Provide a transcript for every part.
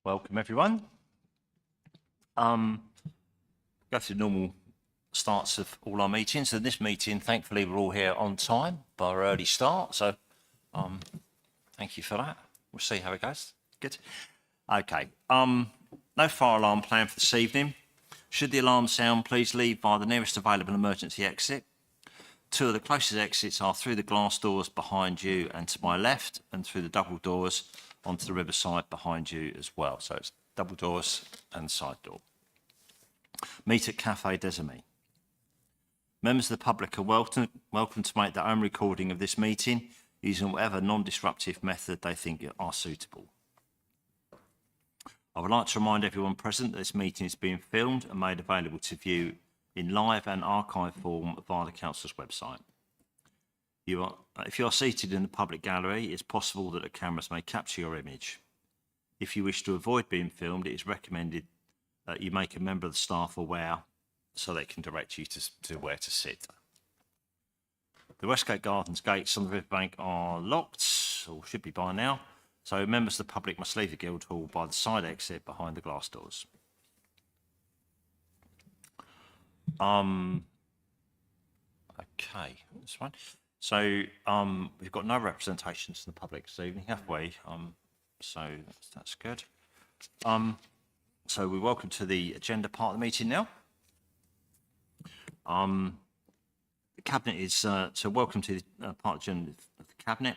Welcome everyone. Go through the normal starts of all our meetings. And this meeting, thankfully, we're all here on time by our early start. So thank you for that. We'll see how it goes. Good. Okay. No fire alarm planned for this evening. Should the alarm sound, please leave via the nearest available emergency exit. Two of the closest exits are through the glass doors behind you and to my left, and through the double doors onto the riverside behind you as well. So it's double doors and side door. Meet at Cafe des Amis. Members of the public are welcome to make their own recording of this meeting using whatever non-disruptive method they think are suitable. I would like to remind everyone present that this meeting is being filmed and made available to view in live and archive form via the Council's website. If you are seated in the public gallery, it's possible that the cameras may capture your image. If you wish to avoid being filmed, it is recommended that you make a member of the staff aware so they can direct you to where to sit. The Westgate Gardens gates on the riverbank are locked, or should be by now, so members of the public must leave the Guildhall by the side exit behind the glass doors. Okay, that's fine. So we've got no representations from the public this evening, have we? So that's good. So we're welcome to the agenda part of the meeting now. The Cabinet is, so welcome to the part of the agenda of the Cabinet.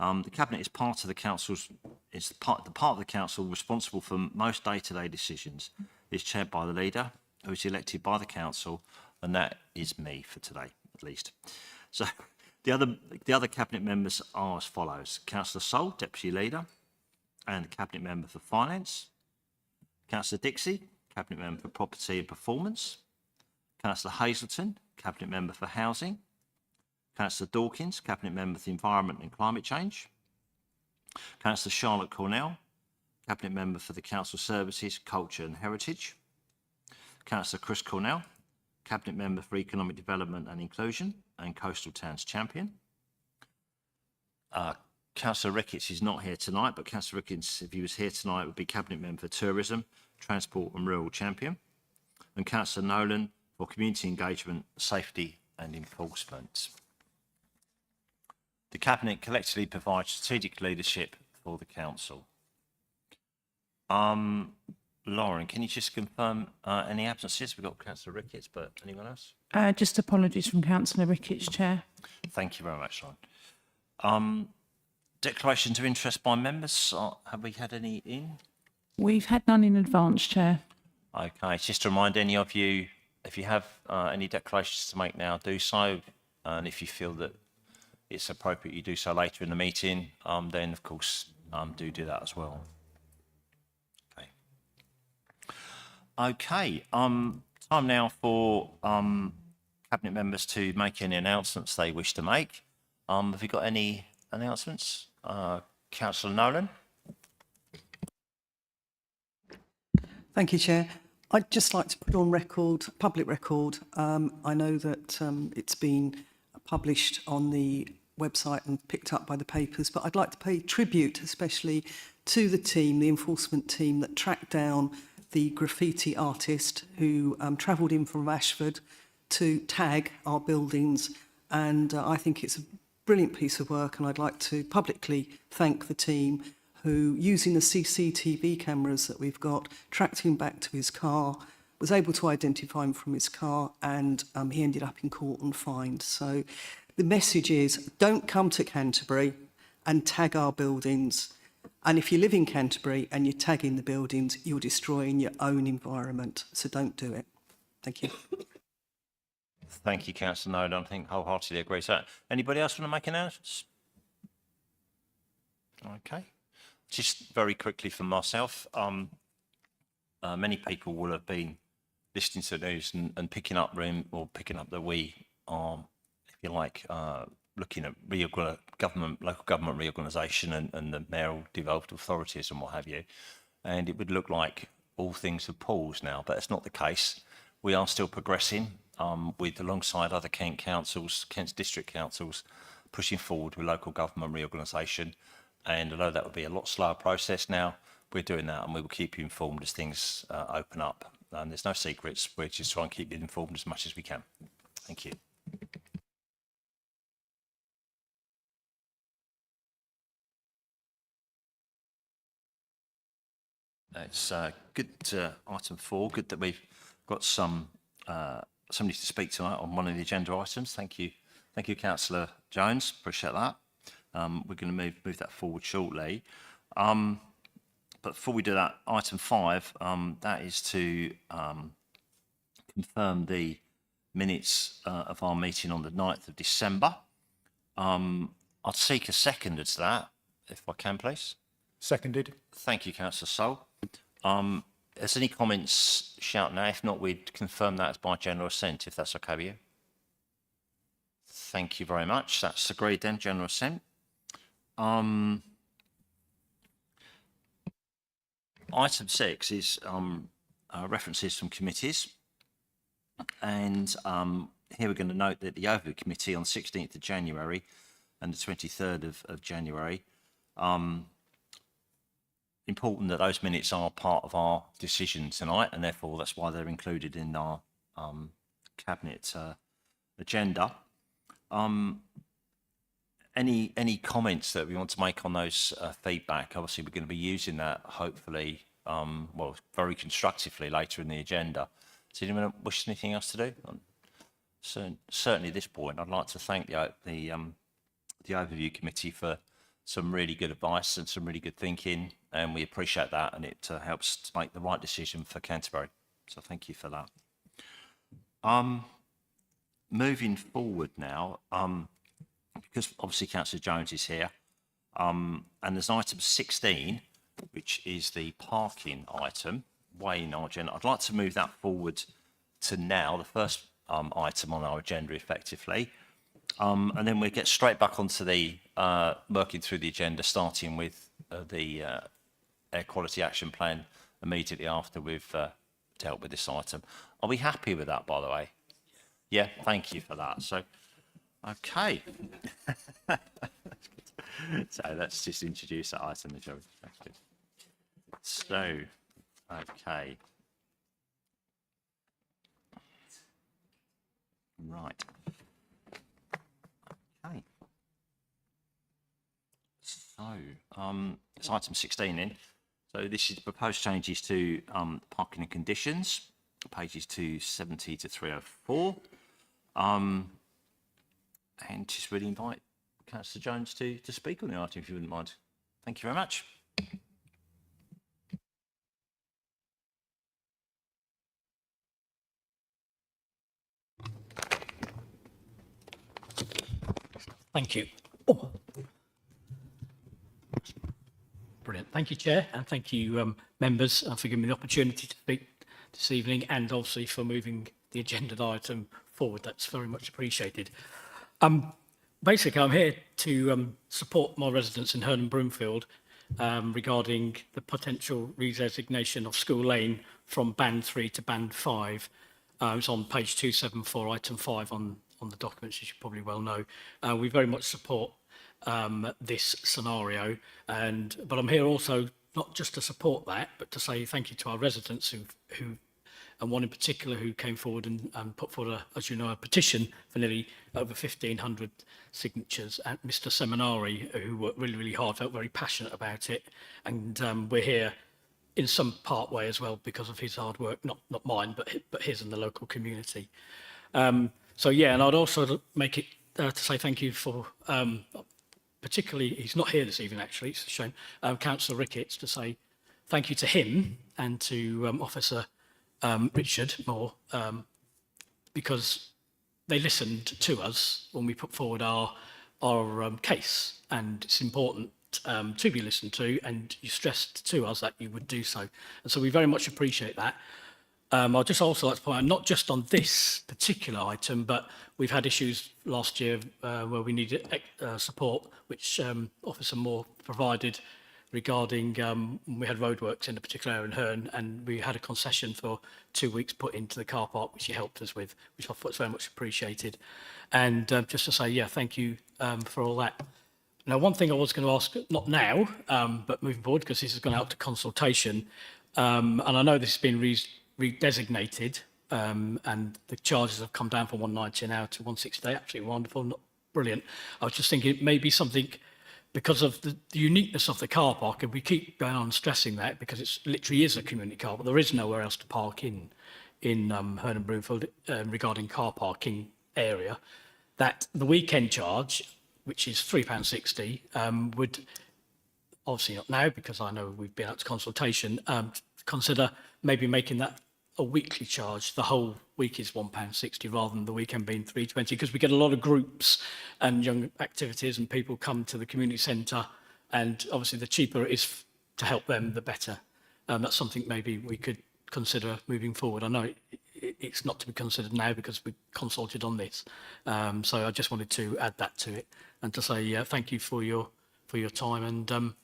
The Cabinet is part of the Council's, the part of the Council responsible for most day-to-day decisions. It's chaired by the leader, who is elected by the Council, and that is me for today, at least. So the other Cabinet members are as follows: Councillor Sole, Deputy Leader, and Cabinet Member for Finance; Councillor Dixie, Cabinet Member for Property and Performance; Councillor Hazelton, Cabinet Member for Housing; Councillor Dawkins, Cabinet Member for the Environment and Climate Change; Councillor Charlotte Cornell, Cabinet Member for the Council Services, Culture and Heritage; Councillor Chris Cornell, Cabinet Member for Economic Development and Inclusion and Coastal Towns Champion. Councillor Ricketts is not here tonight, but Councillor Ricketts, if he was here tonight, would be Cabinet Member for Tourism, Transport and Rural Champion. And Councillor Nolan for Community Engagement, Safety and Enforcement. The Cabinet collectively provides strategic leadership for the Council. Lauren, can you just confirm any absences? We've got Councillor Ricketts, but anyone else? Just apologies from Councillor Ricketts, Chair. Thank you very much, Lauren. Declarations of interest by members. Have we had any in? We've had none in advance, Chair. Okay, just to remind any of you, if you have any declarations to make now, do so. And if you feel that it's appropriate you do so later in the meeting, then of course do that as well. Okay, time now for Cabinet members to make any announcements they wish to make. Have you got any announcements? Councillor Nolan. Thank you, Chair. I'd just like to put on record, public record, I know that it's been published on the website and picked up by the papers, but I'd like to pay tribute especially to the team, the enforcement team that tracked down the graffiti artist who travelled in from Ashford to tag our buildings, and I think it's a brilliant piece of work, and I'd like to publicly thank the team who, using the CCTV cameras that we've got, tracked him back to his car, was able to identify him from his car, and he ended up in court and fined. So the message is, don't come to Canterbury and tag our buildings. And if you live in Canterbury and you're tagging the buildings, you're destroying your own environment. So don't do it. Thank you. Thank you, Councillor Nolan. I think wholeheartedly agree with that. Anybody else want to make announcements? Okay. Just very quickly from myself, many people will have been listening to the news and picking up that we are, if you like, looking at local government reorganisation and the mayoral devolved authorities and what have you. And it would look like all things have paused now, but that's not the case. We are still progressing alongside other Kent councils, Kent's district councils, pushing forward with local government reorganisation. And although that would be a lot slower process now, we're doing that, and we will keep you informed as things open up. And there's no secrets. We're just trying to keep you informed as much as we can. Thank you. It's good, item 4, good that we've got somebody to speak tonight on one of the agenda items. Thank you, Councillor Jones, appreciate that. We're going to move that forward shortly. But before we do that, item 5, that is to confirm the minutes of our meeting on the 9th of December. I'd seek a seconder to that, if I can, please. Seconded. Thank you, Councillor Sol. Has any comments, shout now. If not, we'd confirm that as by general assent, if that's okay with you. Thank you very much. That's agreed then, general assent. Item 6 is references from committees. And here we're going to note that the Overview Committee on the 16th of January and the 23rd of January, important that those minutes are part of our decision tonight, and therefore that's why they're included in our cabinet agenda. Any comments that we want to make on those feedback? Obviously, we're going to be using that hopefully, well, very constructively later in the agenda. Does anyone wish anything else to do? Certainly, at this point, I'd like to thank the Overview Committee for some really good advice and some really good thinking, and we appreciate that, and it helps to make the right decision for Canterbury. So thank you for that. Moving forward now, because obviously Councillor Jones is here, and there's item 16, which is the parking item, way in our agenda. I'd like to move that forward to now, the first item on our agenda effectively. And then we get straight back onto the working through the agenda, starting with the Air Quality Action Plan immediately after we've dealt with this item. Are we happy with that, by the way? Yeah, thank you for that. So, okay. So let's just introduce that item. So, okay. Right. Okay. So, it's item 16 in. So this is proposed changes to parking and conditions, pages 270 to 304. And just really invite Councillor Jones to speak on the item, if you wouldn't mind. Thank you very much. Thank you. Oh. Brilliant. Thank you, Chair, and thank you, members, for giving me the opportunity to speak this evening, and obviously for moving the agenda item forward. That's very much appreciated. Basically, I'm here to support my residents in Herne and Broomfield regarding the potential redesignation of School Lane from Band 3 to Band 5. It's on page 274, item 5 on the documents, as you probably well know. We very much support this scenario, but I'm here also not just to support that, but to say thank you to our residents who and one in particular who came forward and put forward, as you know, a petition for nearly over 1,500 signatures, and Mr. Seminari, who worked really, really hard, felt very passionate about it, and we're here in some part way as well because of his hard work, not mine, but his and the local community. So yeah, and I'd also make it to say thank you for, particularly, he's not here this evening actually, it's a shame, Councillor Ricketts, to say thank you to him and to Officer Richard Moore, because they listened to us when we put forward our case, and it's important to be listened to, and you stressed to us that you would do so, and so we very much appreciate that. I'd just also like to point out, not just on this particular item, but we've had issues last year where we needed support, which Officer Moore provided regarding, we had roadworks in a particular area in Herne, and we had a concession for 2 weeks put into the car park, which he helped us with, which I thought was very much appreciated. And just to say, yeah, thank you for all that. Now, one thing I was going to ask, not now, but moving forward, because this has gone out to consultation, and I know this has been redesignated, and the charges have come down from 190 an hour to 160 a day. Absolutely wonderful, not brilliant. I was just thinking it may be something because of the uniqueness of the car park, and we keep going on stressing that because it literally is a community car, but there is nowhere else to park in Herne Broomfield regarding car parking area, that the weekend charge, which is £3.60, would, obviously not now because I know we've been out to consultation, consider maybe making that a weekly charge. The whole week is £1.60 rather than the weekend being £3.20, because we get a lot of groups and young activities and people come to the community centre, and obviously the cheaper it is to help them, the better. That's something maybe we could consider moving forward. I know it's not to be considered now because we consulted on this, so I just wanted to add that to it and to say thank you for your time, and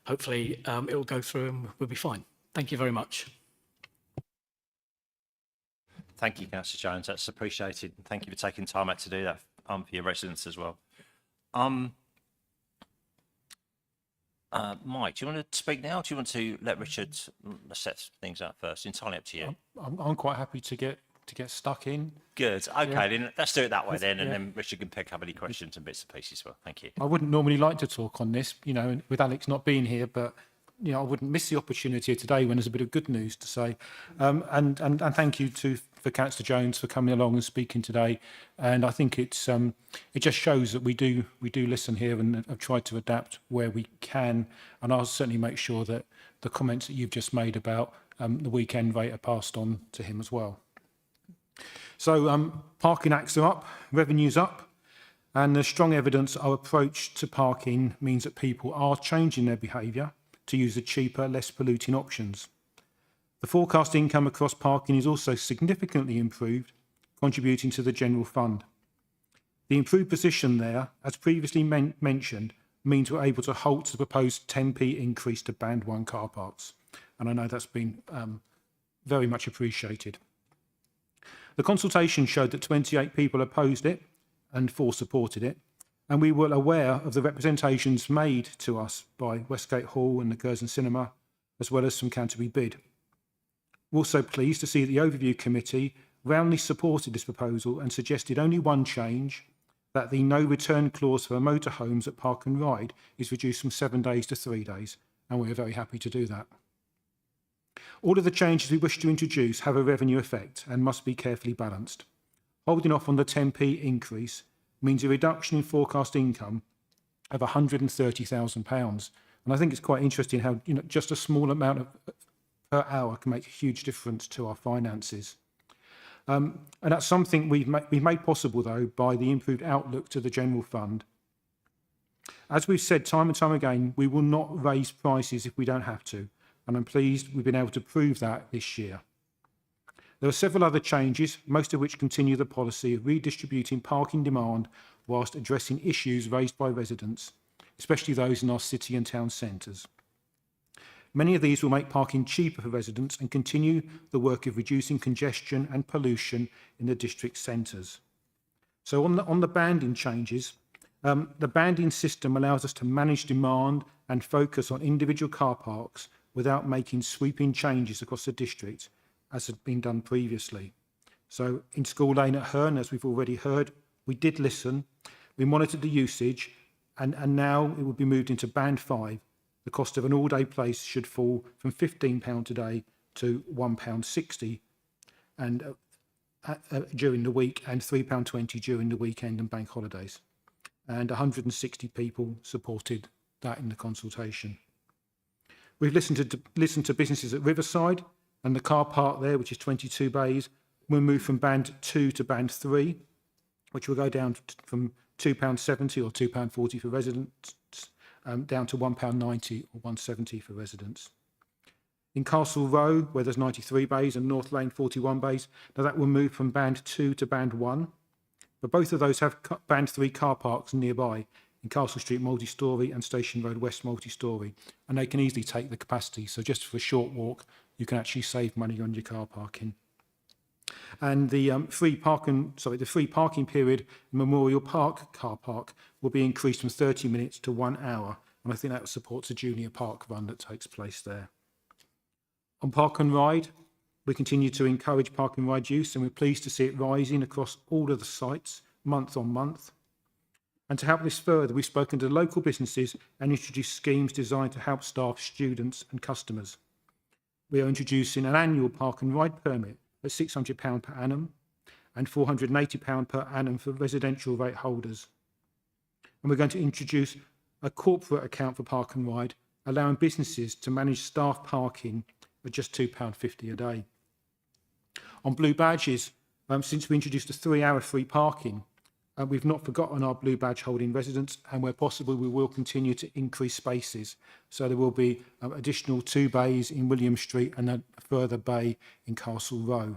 hopefully it will go through and we'll be fine. Thank you very much. Thank you, Councillor Jones. That's appreciated. Thank you for taking time out to do that for your residents as well. Mike, do you want to speak now? Or do you want to let Richard set things up first? Entirely up to you. I'm quite happy to get stuck in. Good. Okay, then let's do it that way then, and then Richard can pick up any questions and bits and pieces as well. Thank you. I wouldn't normally like to talk on this, with Alex not being here, but I wouldn't miss the opportunity here today when there's a bit of good news to say. And thank you for Councillor Jones for coming along and speaking today. And I think it just shows that we do listen here and have tried to adapt where we can. And I'll certainly make sure that the comments that you've just made about the weekend rate are passed on to him as well. So parking acts are up, revenue's up, and there's strong evidence our approach to parking means that people are changing their behaviour to use the cheaper, less polluting options. The forecast income across parking is also significantly improved, contributing to the general fund. The improved position there, as previously mentioned, means we're able to halt the proposed 10p increase to Band 1 car parks. And I know that's been very much appreciated. The consultation showed that 28 people opposed it and 4 supported it. And we were aware of the representations made to us by Westgate Hall and the Curzon Cinema, as well as from Canterbury Bid. We're also pleased to see the Overview Committee roundly supported this proposal and suggested only one change, that the no return clause for motorhomes at Park and Ride is reduced from 7 days to 3 days, and we're very happy to do that. All of the changes we wish to introduce have a revenue effect and must be carefully balanced. Holding off on the 10p increase means a reduction in forecast income of £130,000. And I think it's quite interesting how just a small amount of per hour can make a huge difference to our finances. And that's something we've made possible, though, by the improved outlook to the general fund. As we've said time and time again, we will not raise prices if we don't have to, and I'm pleased we've been able to prove that this year. There are several other changes, most of which continue the policy of redistributing parking demand whilst addressing issues raised by residents, especially those in our city and town centres. Many of these will make parking cheaper for residents and continue the work of reducing congestion and pollution in the district centres. So on the banding changes, the banding system allows us to manage demand and focus on individual car parks without making sweeping changes across the district, as had been done previously. So in School Lane at Herne, as we've already heard, we did listen, we monitored the usage, and now it will be moved into Band 5. The cost of an all-day place should fall from £15 today to £1.60 and during the week, and £3.20 during the weekend and bank holidays. And 160 people supported that in the consultation. We've listened to businesses at Riverside, and the car park there, which is 22 bays, will move from Band 2 to Band 3, which will go down from £2.70 or £2.40 for residents, down to £1.90 or £1.70 for residents. In Castle Row, where there's 93 bays, and North Lane 41 bays, now that will move from Band 2 to Band 1. But both of those have Band 3 car parks nearby, in Castle Street multi-storey and Station Road West multi-storey, and they can easily take the capacity. So just for a short walk, you can actually save money on your car parking. And the free parking period in Memorial Park car park will be increased from 30 minutes to 1 hour. And I think that supports a junior park run that takes place there. On Park and Ride, we continue to encourage Park and Ride use, and we're pleased to see it rising across all of the sites month on month. And to help this further, we've spoken to local businesses and introduced schemes designed to help staff, students and customers. We are introducing an annual Park and Ride permit at £600 per annum and £480 per annum for residential rate holders. And we're going to introduce a corporate account for Park and Ride, allowing businesses to manage staff parking at just £2.50 a day. On Blue Badges, since we introduced a 3-hour free parking, we've not forgotten our Blue Badge holding residents, and where possible we will continue to increase spaces. So there will be additional 2 bays in William Street and a further bay in Castle Row.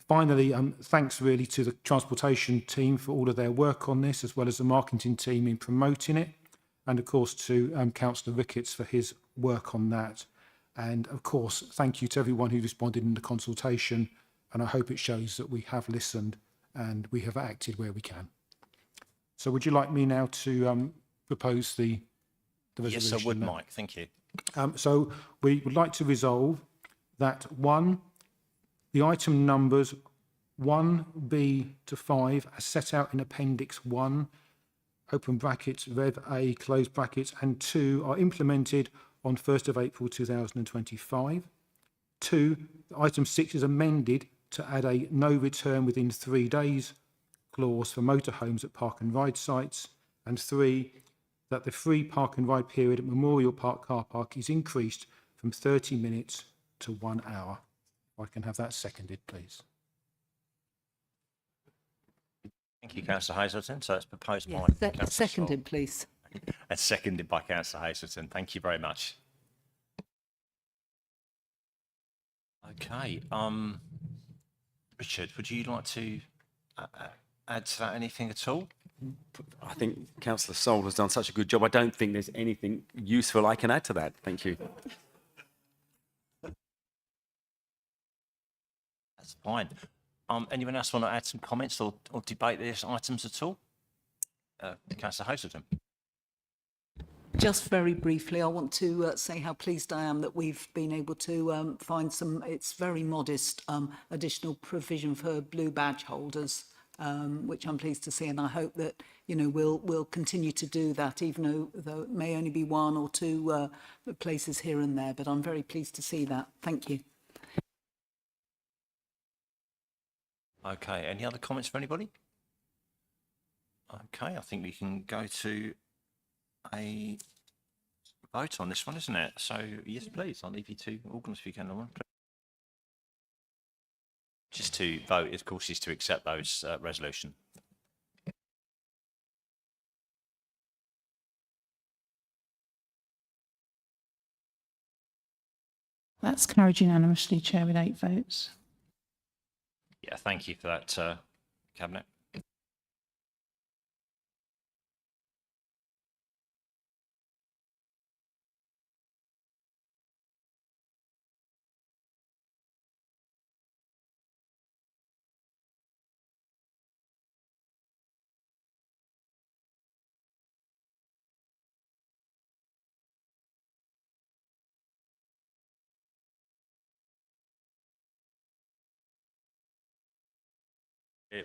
Finally, thanks really to the transportation team for all of their work on this, as well as the marketing team in promoting it, and of course to Councillor Ricketts for his work on that. And of course, thank you to everyone who responded in the consultation, and I hope it shows that we have listened and we have acted where we can. So would you like me now to propose the resolution? Yes, I would, Mike. Thank you. So we would like to resolve that 1, the item numbers 1B to 5 as set out in Appendix 1, open brackets, Rev A, close brackets, and 2 are implemented on 1st of April 2025. 2, item 6 is amended to add a no return within 3 days clause for motorhomes at Park and Ride sites. And 3, that the free Park and Ride period at Memorial Park car park is increased from 30 minutes to 1 hour. If I can have that seconded, please. Thank you, Councillor Hazelton. So it's proposed by Yes, Councillor seconded, please. and seconded by Councillor Hazelton. Thank you very much. Okay. Richard, would you like to add to that anything at all? I think Councillor Soul has done such a good job. I don't think there's anything useful I can add to that. Thank you. That's fine. Anyone else want to add some comments or debate these items at all? Councillor Hazelton. Just very briefly, I want to say how pleased I am that we've been able to find some, it's very modest, additional provision for Blue Badge holders, which I'm pleased to see. And I hope that, you know, we'll continue to do that, even though it may only be 1 or 2 places here and there. But I'm very pleased to see that. Thank you. Okay. Any other comments for anybody? Okay. I think we can go to a vote on this one, isn't it? So yes, please. I'll leave you to organise if you can. Just to vote, of course, is to accept those resolution. That's carried unanimously, Chair, with 8 votes. Yeah, thank you for that, Cabinet.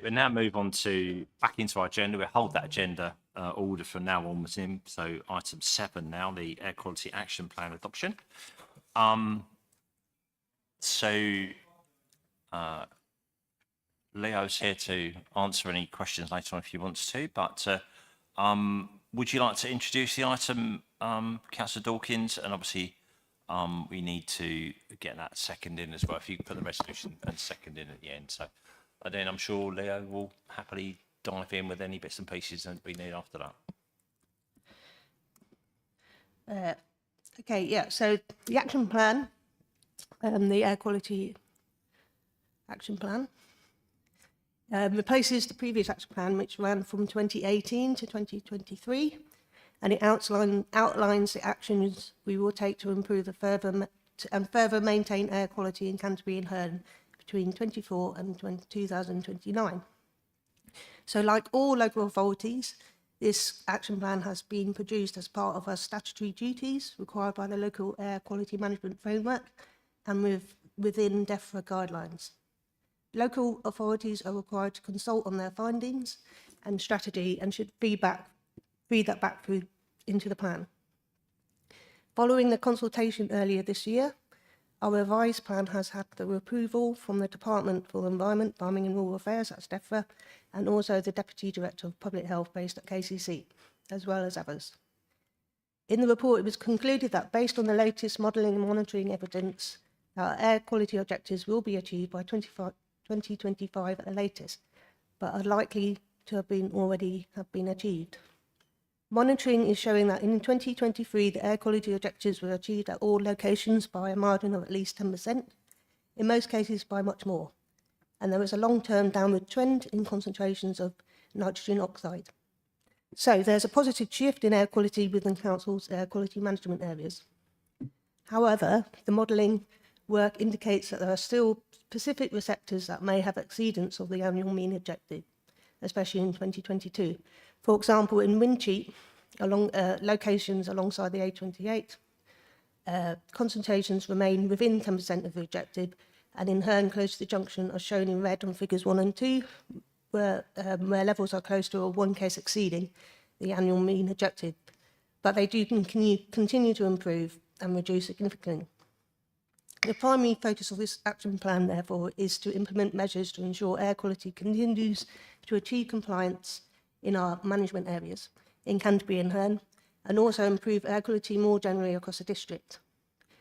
We'll now move on to back into our agenda. We'll hold that agenda order from now onwards in. So item 7 now, the Air Quality Action Plan adoption. Leo's here to answer any questions later on if he wants to, but would you like to introduce the item, Councillor Dawkins? And obviously we need to get that second in as well, if you put the resolution and second in at the end. So and then I'm sure Leo will happily dive in with any bits and pieces that we need after that. Okay, yeah, so the action plan, the Air Quality Action Plan, replaces the previous action plan, which ran from 2018 to 2023, and it outlines the actions we will take to improve and further maintain air quality in Canterbury and Herne between 2024 and 2029. So like all local authorities, this action plan has been produced as part of our statutory duties required by the Local Air Quality Management Framework and within DEFRA guidelines. Local authorities are required to consult on their findings and strategy and should feed that back through into the plan. Following the consultation earlier this year, our revised plan has had the approval from the Department for Environment, Farming and Rural Affairs, that's DEFRA, and also the Deputy Director of Public Health based at KCC, as well as others. In the report, it was concluded that based on the latest modelling and monitoring evidence, our air quality objectives will be achieved by 2025 at the latest, but are likely to have been achieved. Monitoring is showing that in 2023, the air quality objectives were achieved at all locations by a margin of at least 10%, in most cases by much more. And there is a long-term downward trend in concentrations of nitrogen oxide. So there's a positive shift in air quality within council's air quality management areas. However, the modelling work indicates that there are still specific receptors that may have exceedance of the annual mean objective, especially in 2022. For example, in Wincheat, along locations alongside the A28, concentrations remain within 10% of the objective, and in Herne, close to the junction, are shown in red on figures 1 and 2, where levels are close to or one case exceeding the annual mean objective. But they do continue to improve and reduce significantly. The primary focus of this action plan, therefore, is to implement measures to ensure air quality continues to achieve compliance in our management areas in Canterbury and Herne, and also improve air quality more generally across the district.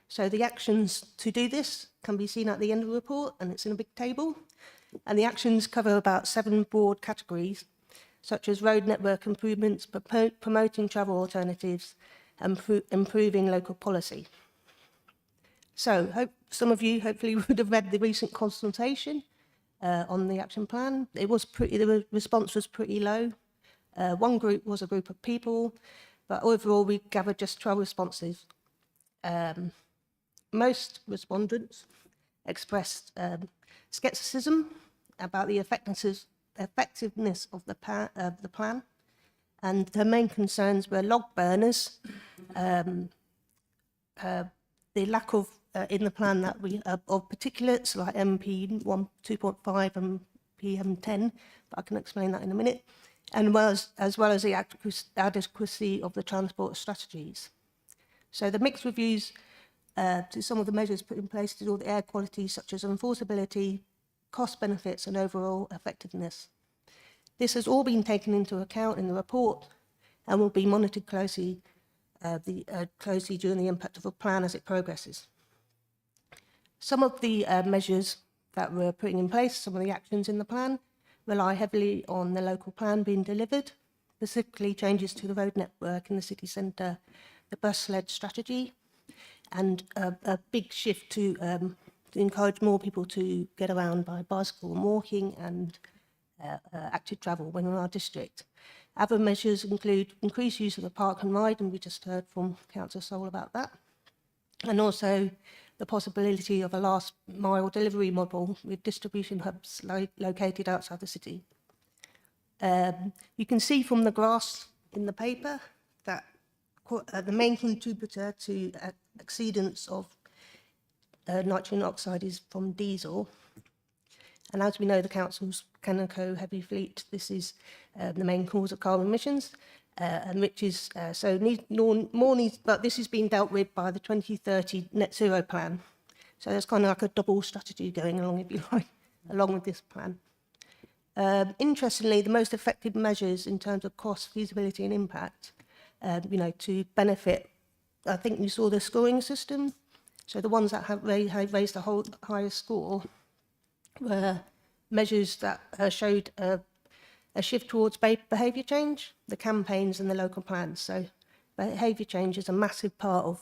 So the actions to do this can be seen at the end of the report, and it's in a big table. And the actions cover about 7 broad categories, such as road network improvements, promoting travel alternatives, and improving local policy. So some of you hopefully would have read the recent consultation on the action plan. The response was pretty low. One group was a group of people, but overall we gathered just 12 responses. Most respondents expressed scepticism about the effectiveness of the plan, and their main concerns were log burners, the lack of in the plan that we of particulates like MP 2.5 and PM10, but I can explain that in a minute, and as well as the adequacy of the transport strategies. So the mixed reviews to some of the measures put in place to do with air quality, such as enforceability, cost benefits, and overall effectiveness. This has all been taken into account in the report and will be monitored closely during the impact of the plan as it progresses. Some of the measures that we're putting in place, some of the actions in the plan, rely heavily on the local plan being delivered, specifically changes to the road network in the city centre, the bus-led strategy, and a big shift to encourage more people to get around by bicycle and walking, and active travel when in our district. Other measures include increased use of the park and ride, and we just heard from Councillor Soul about that, and also the possibility of a last mile delivery model with distribution hubs located outside the city. You can see from the graphs in the paper that the main contributor to exceedance of nitrogen oxide is from diesel. And as we know, the council's Caneco heavy fleet, this is the main cause of carbon emissions, and which is but this is being dealt with by the 2030 net zero plan. So there's kind of like a double strategy going along, if you like, along with this plan. Interestingly, the most effective measures in terms of cost, feasibility, and impact, to benefit, I think you saw the scoring system. So the ones that have raised the highest score were measures that showed a shift towards behaviour change, the campaigns and the local plans. So behaviour change is a massive part of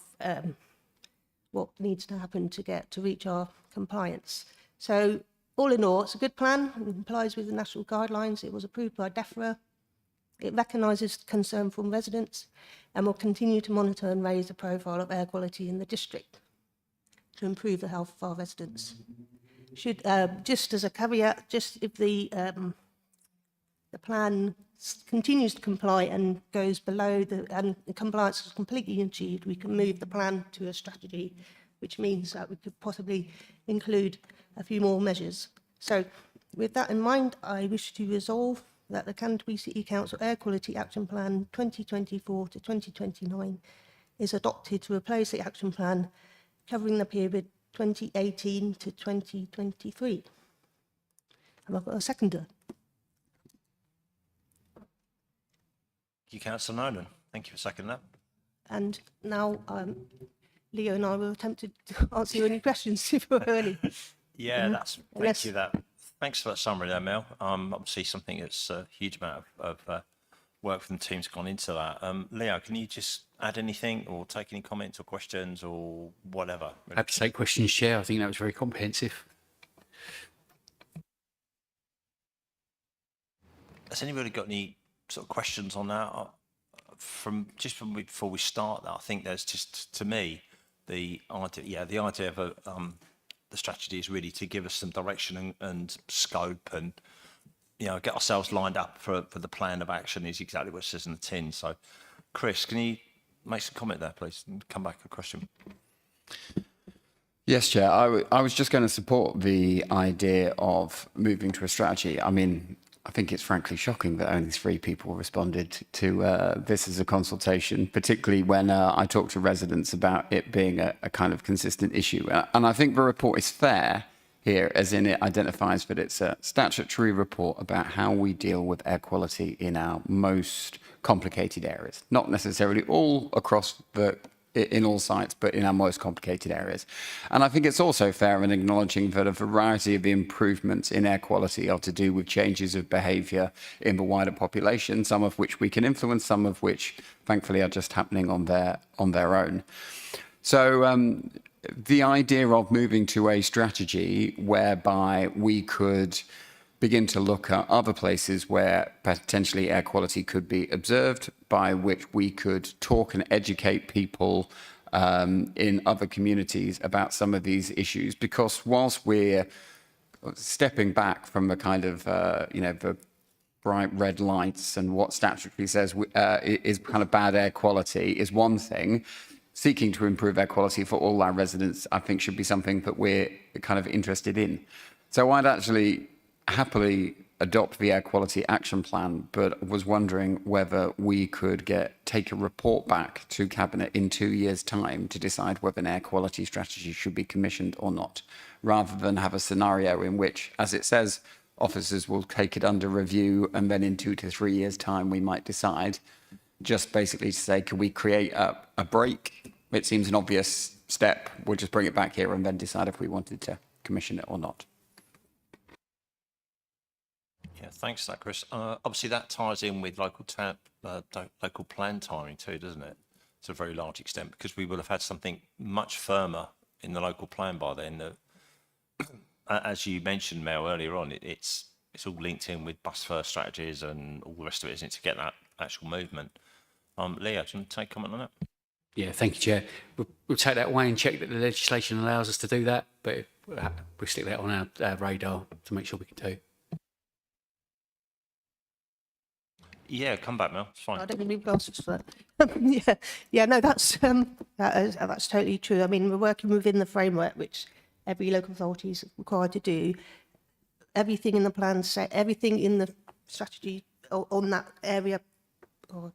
what needs to happen to reach our compliance. So all in all, it's a good plan. It complies with the national guidelines. It was approved by DEFRA. It recognises concern from residents and will continue to monitor and raise the profile of air quality in the district to improve the health of our residents. Should just as a caveat, just if the the plan continues to comply and goes below and the compliance is completely achieved, we can move the plan to a strategy, which means that we could possibly include a few more measures. So with that in mind, I wish to resolve that the Canterbury City Council Air Quality Action Plan 2024 to 2029 is adopted to replace the action plan covering the period 2018 to 2023. Have I got a seconder? Thank you, Councillor Nolan. Thank you for seconding that. And now Leo and I will attempt to answer any questions if we're early. Yeah, thank Unless- you. Thanks for that summary there, Mel. Obviously something that's a huge amount of work from the team's gone into that. Leo, can you just add anything or take any comments or questions or whatever? Happy to take questions, Chair. I think that was very comprehensive. Has anybody got any sort of questions on that? Before we start that, I think there's just, to me, the idea of the strategy is really to give us some direction and scope and, get ourselves lined up for the plan of action is exactly what it says in the tin. So, Chris, can you make some comment there, please, and come back to a question? Yes, Chair. I was just going to support the idea of moving to a strategy. I mean, I think it's frankly shocking that only 3 people responded to this as a consultation, particularly when I talked to residents about it being a kind of consistent issue. And I think the report is fair here, as in it identifies that it's a statutory report about how we deal with air quality in our most complicated areas, not necessarily all across in all sites, but in our most complicated areas. And I think it's also fair in acknowledging that a variety of improvements in air quality are to do with changes of behaviour in the wider population, some of which we can influence, some of which, thankfully, are just happening on their own. So the idea of moving to a strategy whereby we could begin to look at other places where potentially air quality could be observed, by which we could talk and educate people in other communities about some of these issues. Because whilst we're stepping back from the kind of, the bright red lights and what statutory says is kind of bad air quality is one thing, seeking to improve air quality for all our residents, I think, should be something that we're kind of interested in. So I'd actually happily adopt the air quality action plan, but was wondering whether we could take a report back to Cabinet in 2 years' time to decide whether an air quality strategy should be commissioned or not, rather than have a scenario in which, as it says, officers will take it under review and then in 2 to 3 years' time we might decide, just basically to say, can we create a break? It seems an obvious step. We'll just bring it back here and then decide if we wanted to commission it or not. Yeah, thanks for that, Chris. Obviously, that ties in with local plan timing too, doesn't it? To a very large extent, because we will have had something much firmer in the local plan by then. As you mentioned, Mel, earlier on, it's all linked in with bus first strategies and all the rest of it, isn't it, to get that actual movement. Leo, do you want to take comment on that? Yeah, thank you, Chair. We'll take that away and check that the legislation allows us to do that, but we'll stick that on our radar to make sure we can do. Yeah, come back, Mel. It's fine. I don't believe glasses for that. No, that's totally true. I mean, we're working within the framework which every local authority is required to do. Everything in the plan set, everything in the strategy on that area or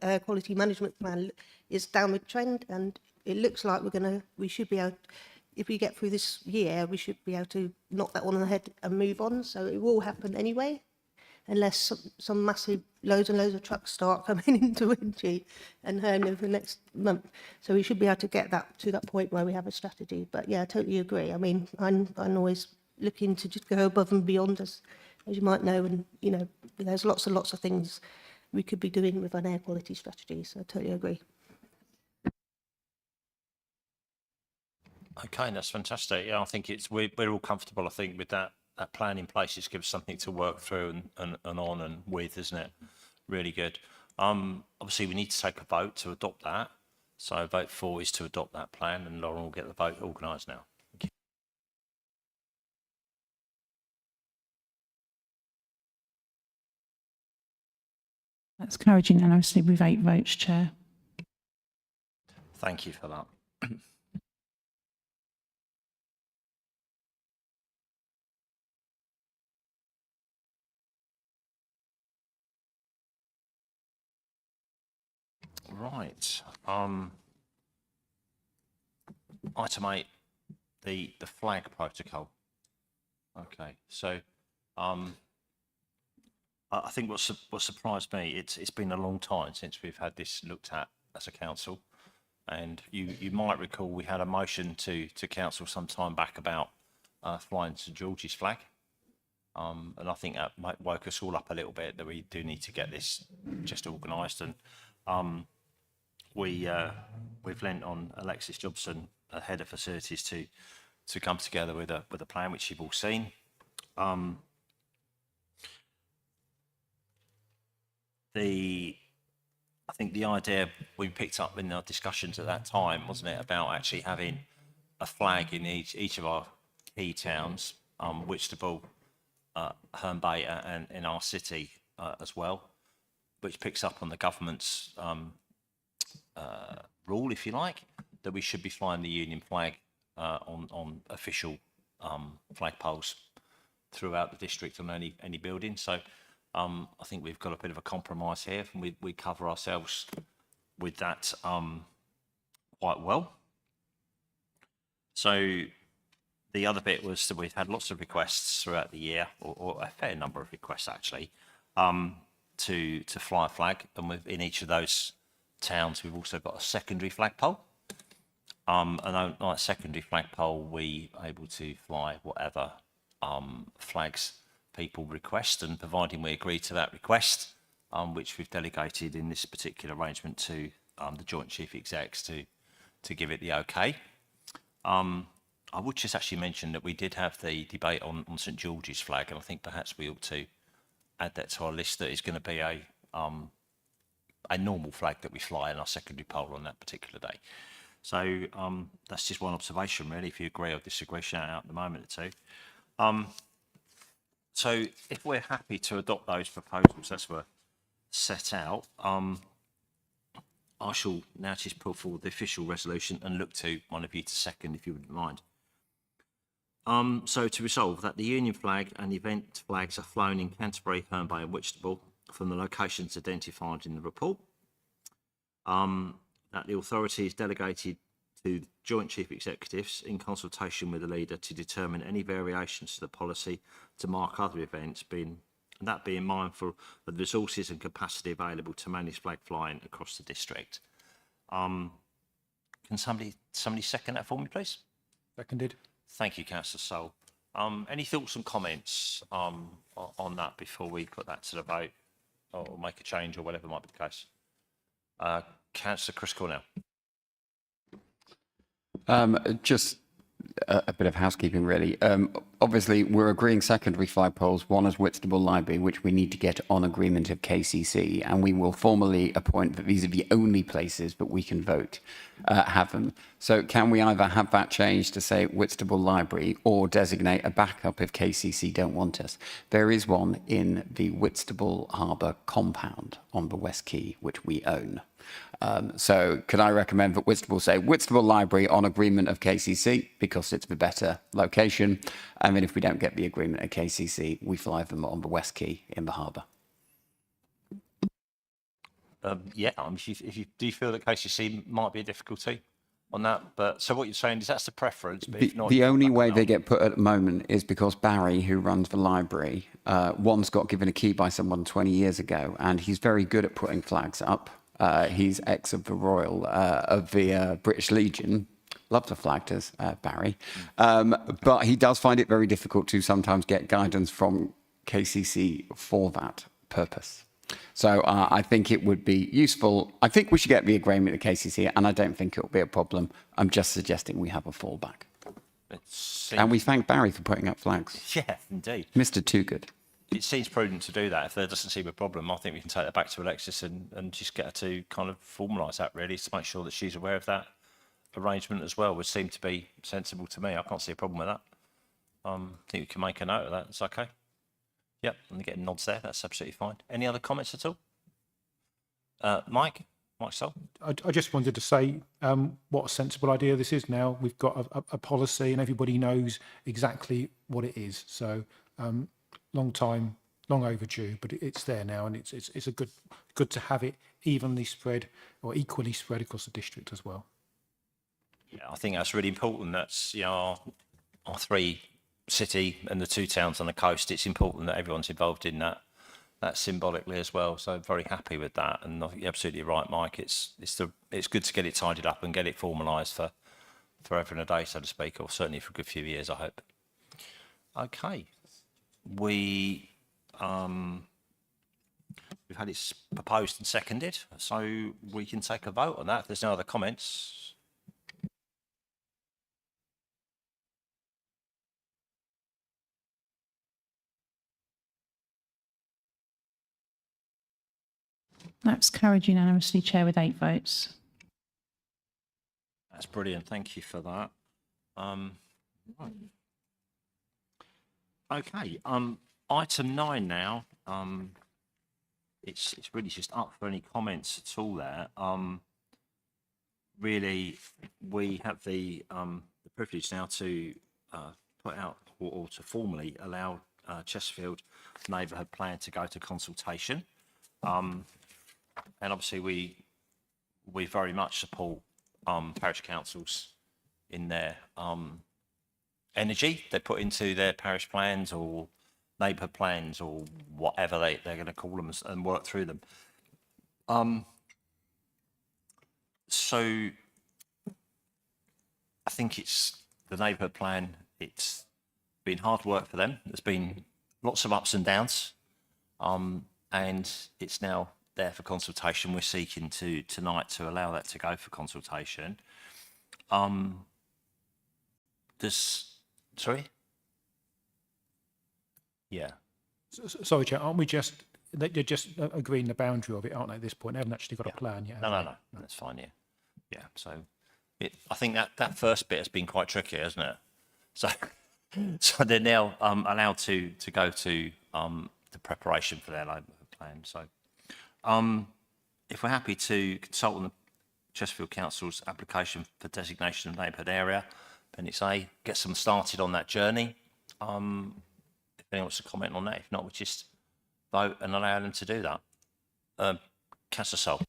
air quality management plan is downward trend, and it looks like we should be able, if we get through this year, we should be able to knock that one on the head and move on. So it will happen anyway, unless some massive loads and loads of trucks start coming into Winchie and Herne over the next month. So we should be able to get that to that point where we have a strategy. But yeah, I totally agree. I mean, I'm always looking to just go above and beyond, as you might know, and there's lots and lots of things we could be doing with an air quality strategy. So I totally agree. Okay, that's fantastic. Yeah, I think we're all comfortable, I think, with that plan in place. Just gives us something to work through and on and with, isn't it? Really good. Obviously, we need to take a vote to adopt that. So vote 4 is to adopt that plan, and Lauren will get the vote organised now. That's carried unanimously with 8 votes, Chair. Thank you for that. Right. Item 8, the flag protocol. Okay, so I think what surprised me, it's been a long time since we've had this looked at as a council, and you might recall we had a motion to council some time back about flying St George's flag, and I think that might woke us all up a little bit that we do need to get this just organised, and we've lent on Alexis Jobson, head of facilities, to come together with a plan which you've all seen. I think the idea we picked up in our discussions at that time, wasn't it, about actually having a flag in each of our key towns, Whitstable, Herne Bay, and in our city as well, which picks up on the government's rule, if you like, that we should be flying the Union flag on official flag poles throughout the district on any building. So I think we've got a bit of a compromise here, and we cover ourselves with that quite well. So the other bit was that we've had lots of requests throughout the year, or a fair number of requests actually, to fly a flag, and in each of those towns we've also got a secondary flagpole. And on that secondary flagpole, we are able to fly whatever flags people request, and providing we agree to that request, which we've delegated in this particular arrangement to the Joint Chief Execs to give it the okay. I would just actually mention that we did have the debate on St George's flag, and I think perhaps we ought to add that to our list, that is going to be a normal flag that we fly in our secondary pole on that particular day. So that's just one observation, really. If you agree or disagree, shout out at the moment or two. So if we're happy to adopt those proposals as were set out, I shall now just put forward the official resolution and look to one of you to second, if you wouldn't mind. So to resolve that the Union flag and event flags are flown in Canterbury, Herne Bay and Whitstable from the locations identified in the report. That the authority is delegated to Joint Chief Executives in consultation with the leader to determine any variations to the policy to mark other events, being mindful of the resources and capacity available to manage flag flying across the district. Can somebody second that for me, please? Seconded. Thank you, Councillor Soul. Any thoughts and comments on that before we put that to the vote, or make a change, or whatever might be the case? Councillor Chris Cornell. Just a bit of housekeeping, really. Obviously, we're agreeing secondary flagpoles. One is Whitstable Library, which we need to get on agreement of KCC, and we will formally appoint that these are the only places that we can vote, have them. So can we either have that changed to say Whitstable Library, or designate a backup if KCC don't want us? There is one in the Whitstable Harbour compound on the West Quay, which we own. So could I recommend that Whitstable say Whitstable Library on agreement of KCC, because it's the better location, and then if we don't get the agreement of KCC, we fly them on the West Quay in the harbour. Yeah, do you feel that KCC might be a difficulty on that? But so what you're saying is that's the preference. But if not, The only way they get put at the moment is because Barry, who runs the library, once got given a key by someone 20 years ago, and he's very good at putting flags up. He's ex of the Royal, of the British Legion. Love the flag, does Barry. But he does find it very difficult to sometimes get guidance from KCC for that purpose. So I think it would be useful. I think we should get the agreement of KCC, and I don't think it will be a problem. I'm just suggesting we have a fallback. And we thank Barry for putting up flags. Yeah, indeed. Mr. Too Good. It seems prudent to do that. If there doesn't seem a problem, I think we can take that back to Alexis and just get her to kind of formalise that, really, to make sure that she's aware of that arrangement as well, would seem to be sensible to me. I can't see a problem with that. I think we can make a note of that. It's okay. Yep, I'm getting nods there. That's absolutely fine. Any other comments at all? Mike Sol? I just wanted to say what a sensible idea this is now. We've got a policy and everybody knows exactly what it is. So long overdue, but it's there now, and it's a good to have it evenly spread or equally spread across the district as well. Yeah, I think that's really important. That's, you know, our 3 city and the 2 towns on the coast. It's important that everyone's involved in that symbolically as well. So very happy with that. And you're absolutely right, Mike. It's good to get it tidied up and get it formalised for forever and a day, so to speak, or certainly for a good few years, I hope. Okay, we've had it proposed and seconded, so we can take a vote on that. If there's no other comments. That's carried unanimously, Chair, with 8 votes. That's brilliant. Thank you for that. Right. Okay. Item 9 now. It's really just up for any comments at all there. Really, we have the privilege now to put out or to formally allow Chesterfield Neighbourhood Plan to go to consultation. And obviously we very much support parish councils in their energy they put into their parish plans or neighbourhood plans or whatever they're going to call them, and work through them. So I think it's the neighbourhood plan. It's been hard work for them. There's been lots of ups and downs, and it's now there for consultation. We're seeking tonight to allow that to go for consultation. Sorry? Yeah. Sorry, Chair, aren't we they're just agreeing the boundary of it, aren't they, at this point? They haven't actually got a plan yet. No, that's fine, yeah. Yeah, so I think that first bit has been quite tricky, hasn't it? So they're now allowed to go to the preparation for their neighbourhood plan. So if we're happy to consult on the Chesterfield Council's application for designation of neighbourhood area, Appendix A, get them started on that journey. If anyone wants to comment on that, if not, we'll just vote and allow them to do that. Councillor Sol.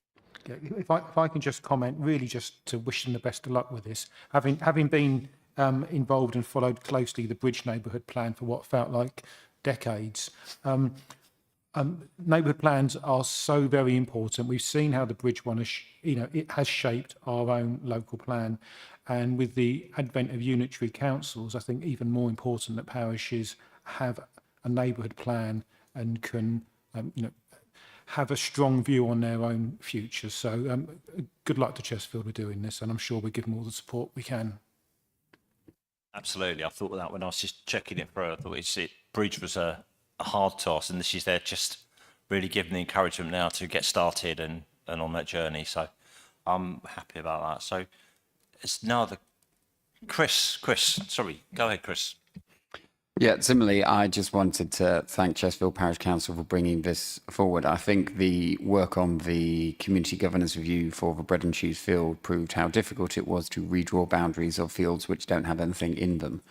Yeah, if I can just comment, really just to wish them the best of luck with this. Having been involved and followed closely the Bridge neighbourhood plan for what felt like decades, neighbourhood plans are so very important. We've seen how the Bridge one it has shaped our own local plan, and with the advent of unitary councils, I think even more important that parishes have a neighbourhood plan and can have a strong view on their own future. So good luck to Chesterfield with doing this, and I'm sure we give them all the support we can. Absolutely. I thought that when I was just checking it through, I thought Bridge was a hard task, and this is there just really giving the encouragement now to get started and on that journey. So I'm happy about that. So it's now Chris, sorry, go ahead, Chris. Yeah, similarly, I just wanted to thank Chesterfield Parish Council for bringing this forward. I think the work on the community governance review for the Bread and Cheese field proved how difficult it was to redraw boundaries of fields which don't have anything in them,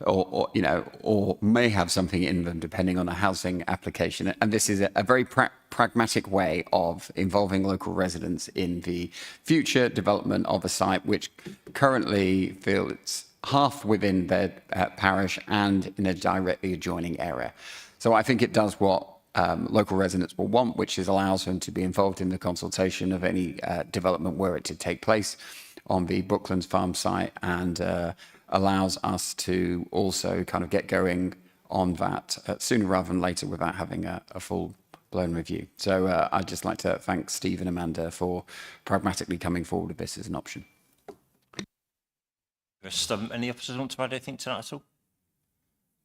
or may have something in them depending on a housing application. And this is a very pragmatic way of involving local residents in the future development of a site which currently feels half within their parish and in a directly adjoining area. So I think it does what local residents will want, which is allows them to be involved in the consultation of any development were it to take place on the Brooklands farm site, and allows us to also kind of get going on that sooner rather than later without having a full-blown review. So I'd just like to thank Steve and Amanda for pragmatically coming forward with this as an option. Chris, any officers want to add anything to that at all?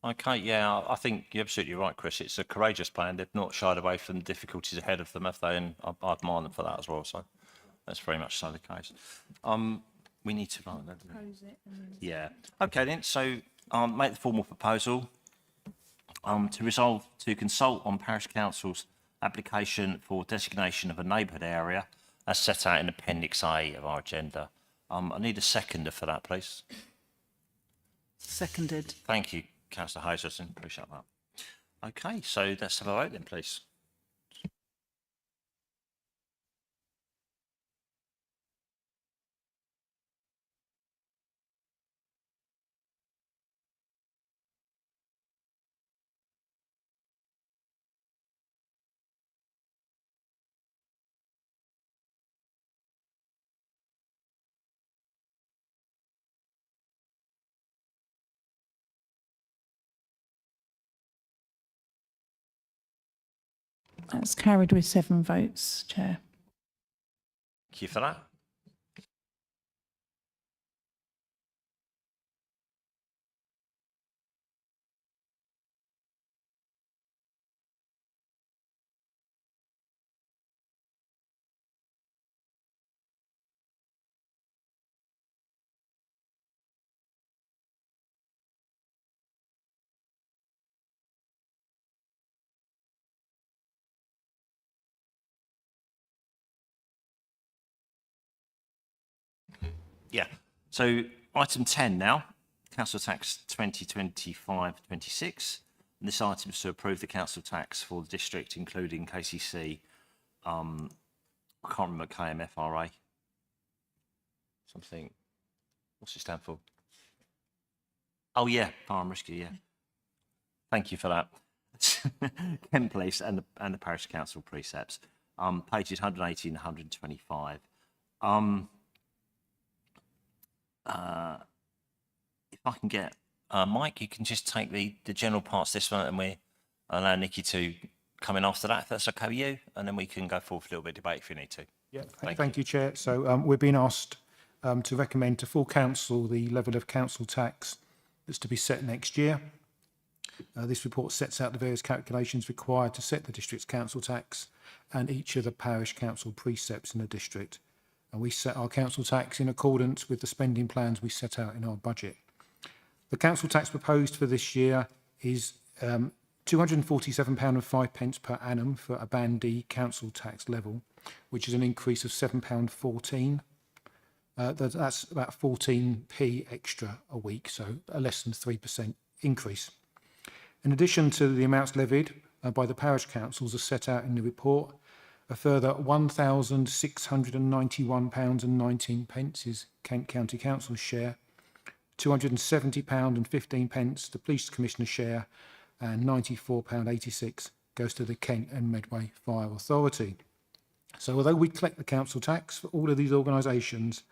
Okay, yeah, I think you're absolutely right, Chris. It's a courageous plan. They've not shied away from the difficulties ahead of them, have they? And I admire them for that as well. So that's very much so the case. We need to vote, don't we? Yeah. Okay then. So make the formal proposal to resolve to consult on parish council's application for designation of a neighbourhood area as set out in Appendix A of our agenda. I need a seconder for that, please. Seconded. Thank you, Councillor Hazelton. Appreciate that. Okay, so let's have a vote then, please. That's carried with 7 votes, Chair. Thank you for that. Yeah. So item 10 now, council tax 2025-26. And this item is to approve the council tax for the district, including KCC. I can't remember KMFRA. Something. What's it stand for? Oh yeah, Fire and Rescue. Yeah. Thank you for that. Kent Police and the Parish Council precepts. Pages 180 and 125. If I can get Mike, you can just take the general parts this one, and we allow Nikki to come in after that, if that's okay with you, and then we can go forward for a little bit of debate if you need to. Yeah, thank you, Chair. So we're being asked to recommend to full council the level of council tax that's to be set next year. This report sets out the various calculations required to set the district's council tax and each of the parish council precepts in the district. And we set our council tax in accordance with the spending plans we set out in our budget. The council tax proposed for this year is £247.05 per annum for a Band D council tax level, which is an increase of £7.14. That's about 14p extra a week, so a less than 3% increase. In addition to the amounts levied by the parish councils as set out in the report, a further £1,691.19 is Kent County Council's share, £270.15 the Police Commissioner's share, and £94.86 goes to the Kent and Medway Fire Authority. So although we collect the council tax for all of these organisations,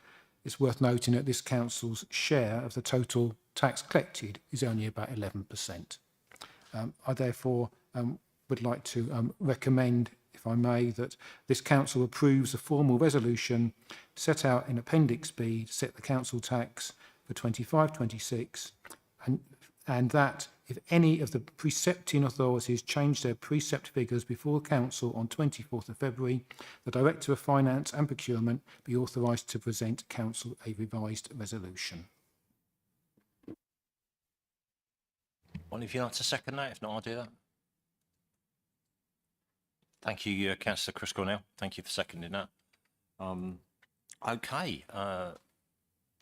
it's worth noting that this council's share of the total tax collected is only about 11%. I therefore would like to recommend, if I may, that this council approves a formal resolution set out in Appendix B to set the council tax for 25-26, and that if any of the precepting authorities change their precept figures before council on 24th of February, the Director of Finance and Procurement be authorised to present council a revised resolution. One of you like to second that? If not, I'll do that. Thank you, Councillor Chris Cornell. Thank you for seconding that. Okay.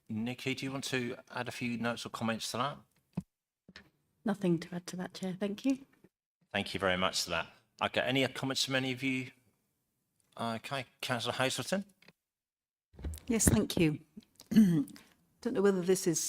Nikki, do you want to add a few notes or comments to that? Nothing to add to that, Chair. Thank you. Thank you very much for that. Okay, any comments from any of you? Okay, Councillor Hazelton. Yes, thank you. Don't know whether this is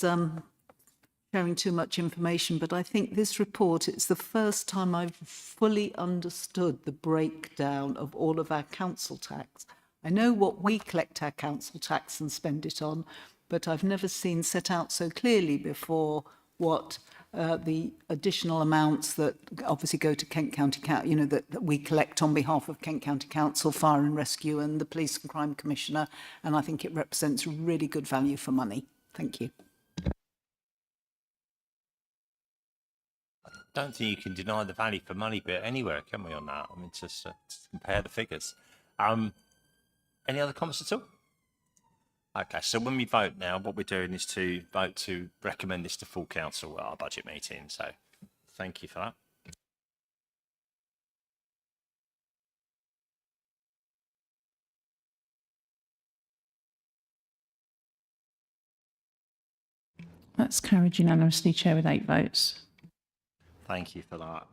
sharing too much information, but I think this report, it's the first time I've fully understood the breakdown of all of our council tax. I know what we collect our council tax and spend it on, but I've never seen set out so clearly before what the additional amounts that obviously go to Kent County Council, you know, that we collect on behalf of Kent County Council, Fire and Rescue and the Police and Crime Commissioner. And I think it represents really good value for money. Thank you. Don't think you can deny the value for money bit anywhere, can we, on that? I mean, just to compare the figures. Any other comments at all? Okay, so when we vote now, what we're doing is to vote to recommend this to full council at our budget meeting. So thank you for that. That's carried unanimously, Chair, with 8 votes. Thank you for that.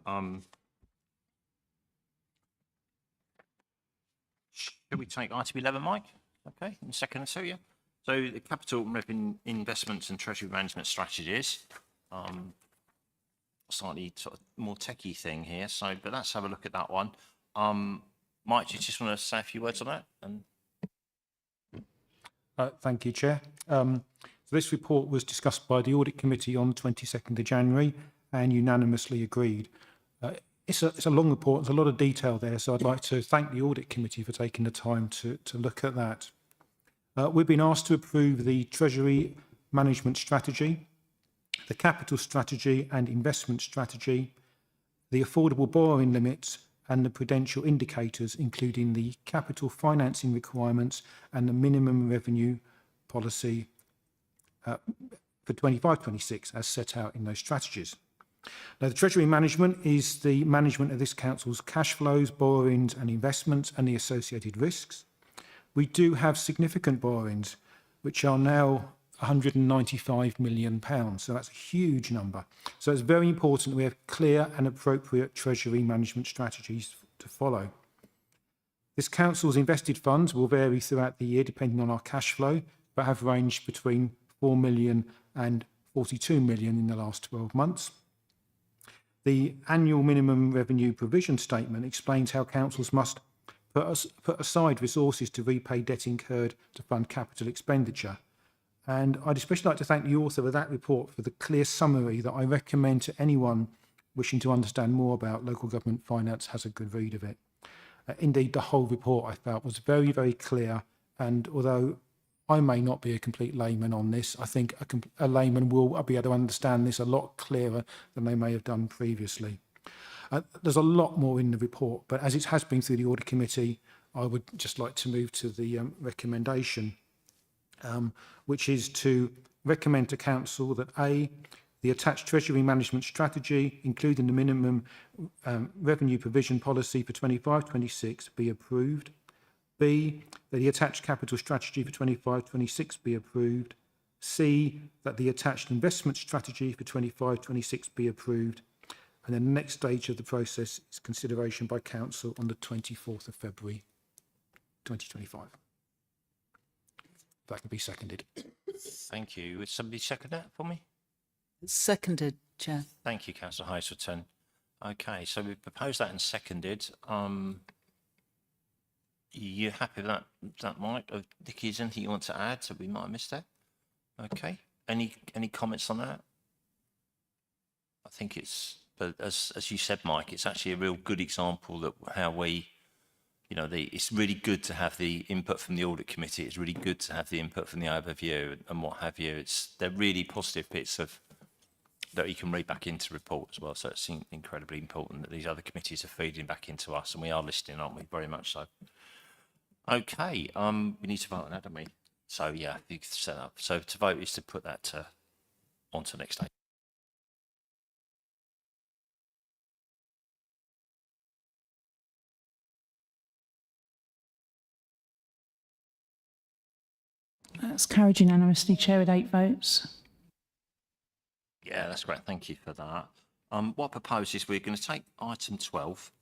Shall we take item 11, Mike? Okay, in second and two, yeah. So the capital investments and treasury management strategies. Slightly sort of more techie thing here. So, but let's have a look at that one. Mike, do you just want to say a few words on that? And Thank you, Chair. So this report was discussed by the Audit Committee on the 22nd of January and unanimously agreed. It's a long report, there's a lot of detail there, so I'd like to thank the Audit Committee for taking the time to look at that. We've been asked to approve the Treasury Management Strategy, the Capital Strategy and Investment Strategy, the Affordable Borrowing Limits and the Prudential Indicators, including the Capital Financing Requirements and the Minimum Revenue Policy for 25-26 as set out in those strategies. Now, the Treasury Management is the management of this Council's cash flows, borrowings and investments and the associated risks. We do have significant borrowings, which are now £195 million. So that's a huge number. So it's very important that we have clear and appropriate Treasury management strategies to follow. This Council's invested funds will vary throughout the year depending on our cash flow, but have ranged between 4 million and 42 million in the last 12 months. The annual minimum revenue provision statement explains how councils must put aside resources to repay debt incurred to fund capital expenditure. And I'd especially like to thank the author of that report for the clear summary that I recommend to anyone wishing to understand more about local government finance has a good read of it. Indeed, the whole report I felt was very, very clear. And although I may not be a complete layman on this, I think a layman will be able to understand this a lot clearer than they may have done previously. There's a lot more in the report, but as it has been through the Audit Committee, I would just like to move to the recommendation, which is to recommend to Council that A, the attached Treasury Management Strategy, including the minimum revenue provision policy for 25-26, be approved. B, that the attached capital strategy for 25-26 be approved. C, that the attached investment strategy for 25-26 be approved. And then the next stage of the process is consideration by Council on the 24th of February 2025. That can be seconded. thank you. Would somebody second that for me? Seconded, Chair. Thank you, Councillor Hazelton. Okay, so we've proposed that and seconded. You happy with that, Mike? Nikki, is there anything you want to add that we might have missed there? Okay. Any comments on that? I think it's, but as you said, Mike, it's actually a real good example that how we, you know, it's really good to have the input from the Audit Committee. It's really good to have the input from the overview and what have you. They're really positive bits of that you can read back into the report as well. So it's incredibly important that these other committees are feeding back into us, and we are listening, aren't we? Very much so. Okay, we need to vote on that, don't we? So yeah, you can set up. So to vote is to put that on to the next stage. That's carried unanimously, Chair, with 8 votes. Yeah, that's great. Thank you for that. What I propose is we're going to take item 12,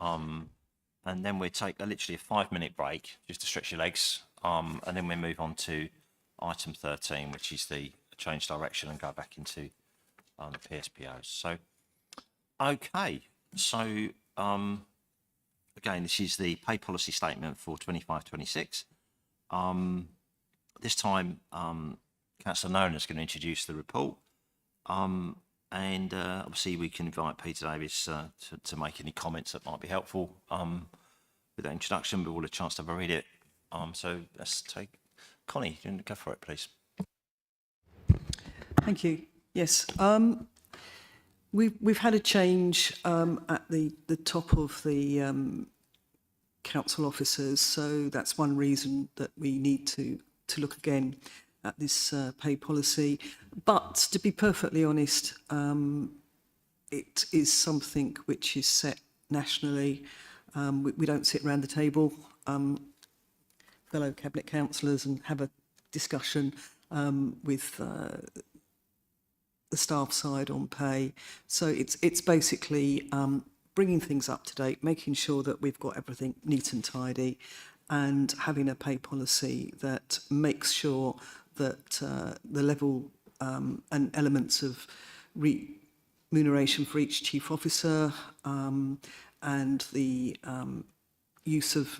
and then we'll take literally a 5-minute break just to stretch your legs, and then we move on to item 13, which is the change direction and go back into the PSPOs. So, okay. So, again, this is the pay policy statement for 25-26. This time, Councillor Nolan is going to introduce the report, and obviously we can invite Peter Davis to make any comments that might be helpful with that introduction, but we'll have a chance to have a read it. So let's take Connie, you go for it, please. Thank you. Yes, we've had a change at the top of the council officers, so that's one reason that we need to look again at this pay policy. But to be perfectly honest, it is something which is set nationally. We don't sit around the table, fellow cabinet councillors, and have a discussion. with the staff side on pay. So it's basically bringing things up to date, making sure that we've got everything neat and tidy, and having a pay policy that makes sure that the level and elements of remuneration for each chief officer and the use of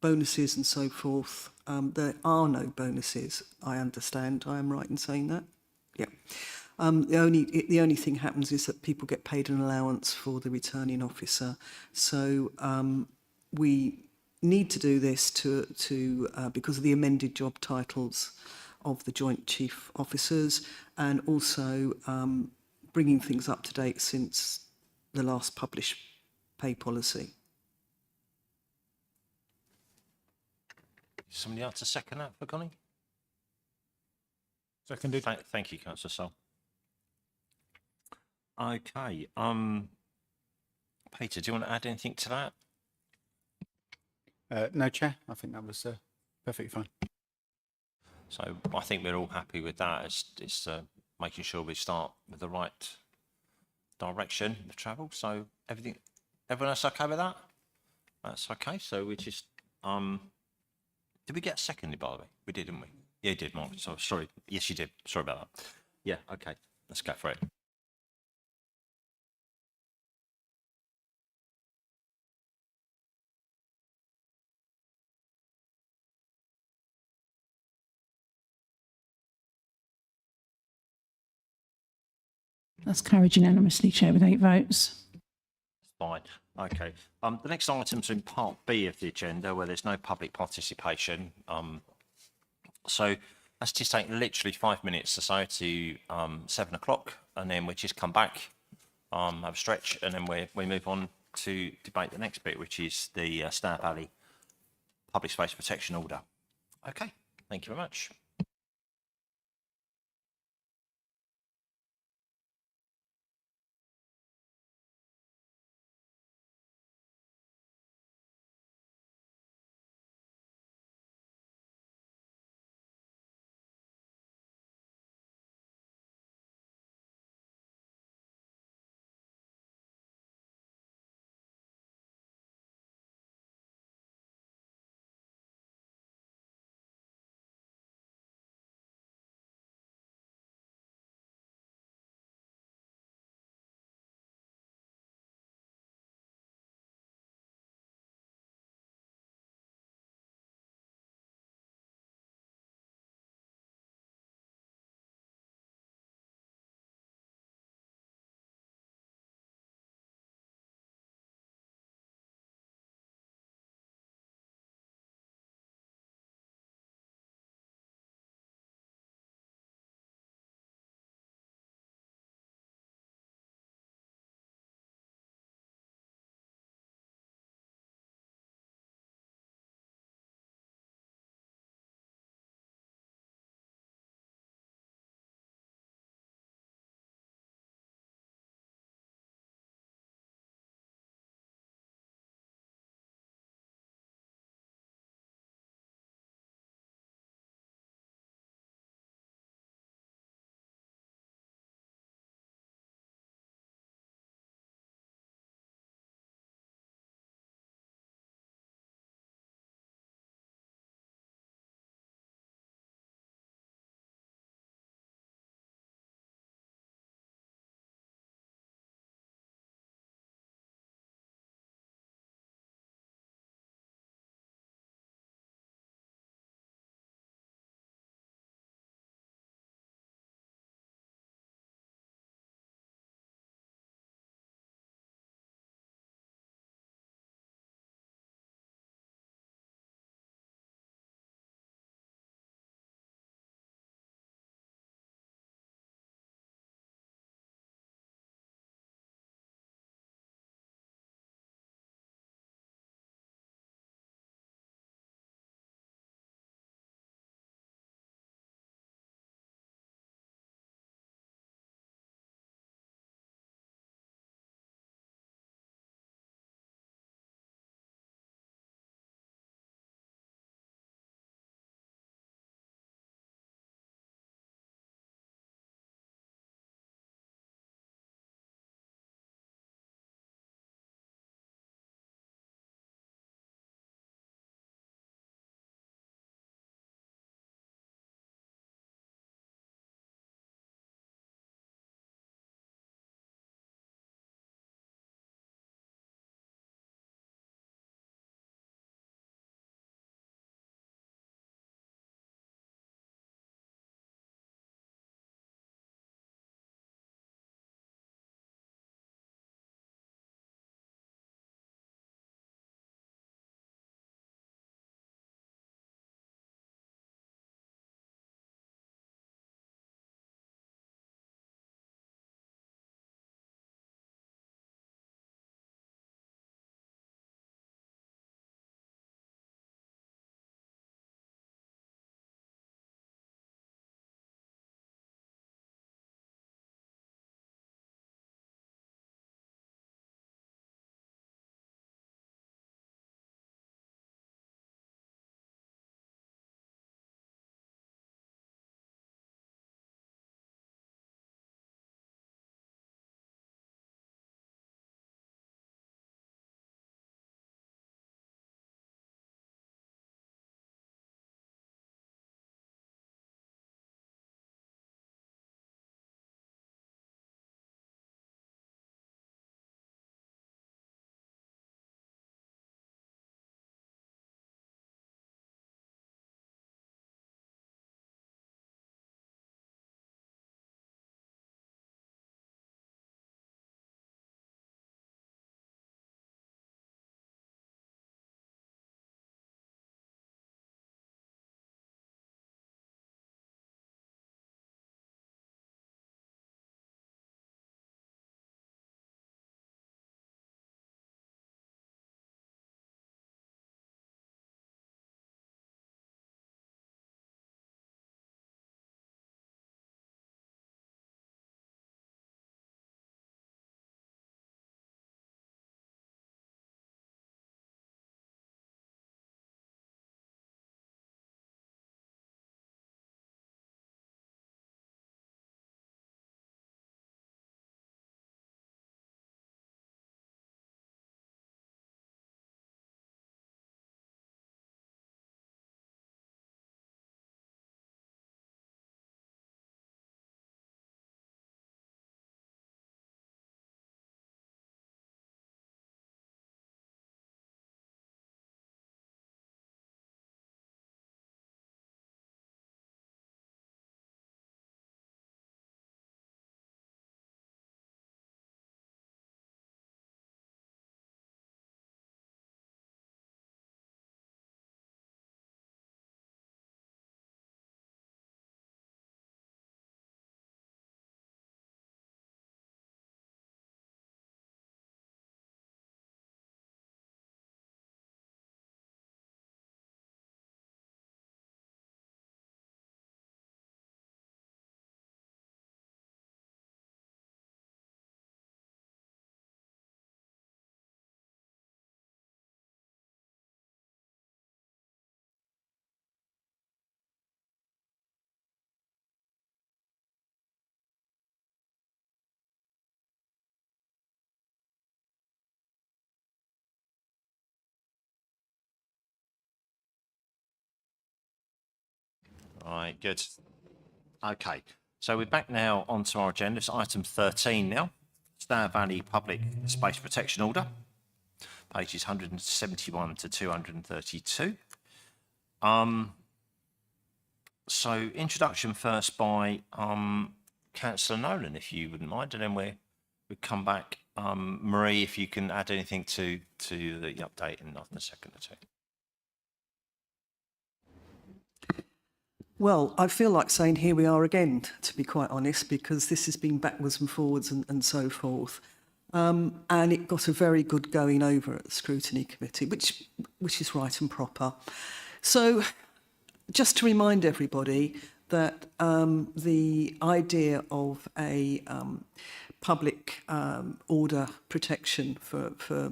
bonuses and so forth. There are no bonuses, I understand. I am right in saying that? Yeah. The only thing happens is that people get paid an allowance for the returning officer. So we need to do this because of the amended job titles of the Joint Chief Officers, and also bringing things up to date since the last published pay policy. Somebody else to second that for Connie? Seconded. Thank you, Councillor Sol. Okay. Peter, do you want to add anything to that? No, Chair. I think that was perfectly fine. So I think we're all happy with that. It's making sure we start with the right direction of travel. So everyone else okay with that? That's okay. So we just did we get seconded, by the way? We did, didn't we? Yeah, you did, Mark. So sorry. Yes, you did. Sorry about that. Yeah. Okay. Let's go for it. That's carried unanimously, Chair, with 8 votes. Fine. Okay. The next item's in Part B of the agenda, where there's no public participation. So let's just take literally 5 minutes or so to 7 o'clock, and then we just come back, have a stretch, and then we move on to debate the next bit, which is the Stamp Alley Public Space Protection Order. Okay. Thank you very much. Right, good. Okay, so we're back now onto our agenda. It's item 13 now. Stour Valley Public Space Protection Order, pages 171 to 232. So introduction first by Councillor Nolan, if you wouldn't mind, and then we come back. Marie, if you can add anything to the update in a second or two. Well, I feel like saying here we are again, to be quite honest, because this has been backwards and forwards and so forth. And it got a very good going over at the Scrutiny Committee, which is right and proper. So just to remind everybody that the idea of a public order protection for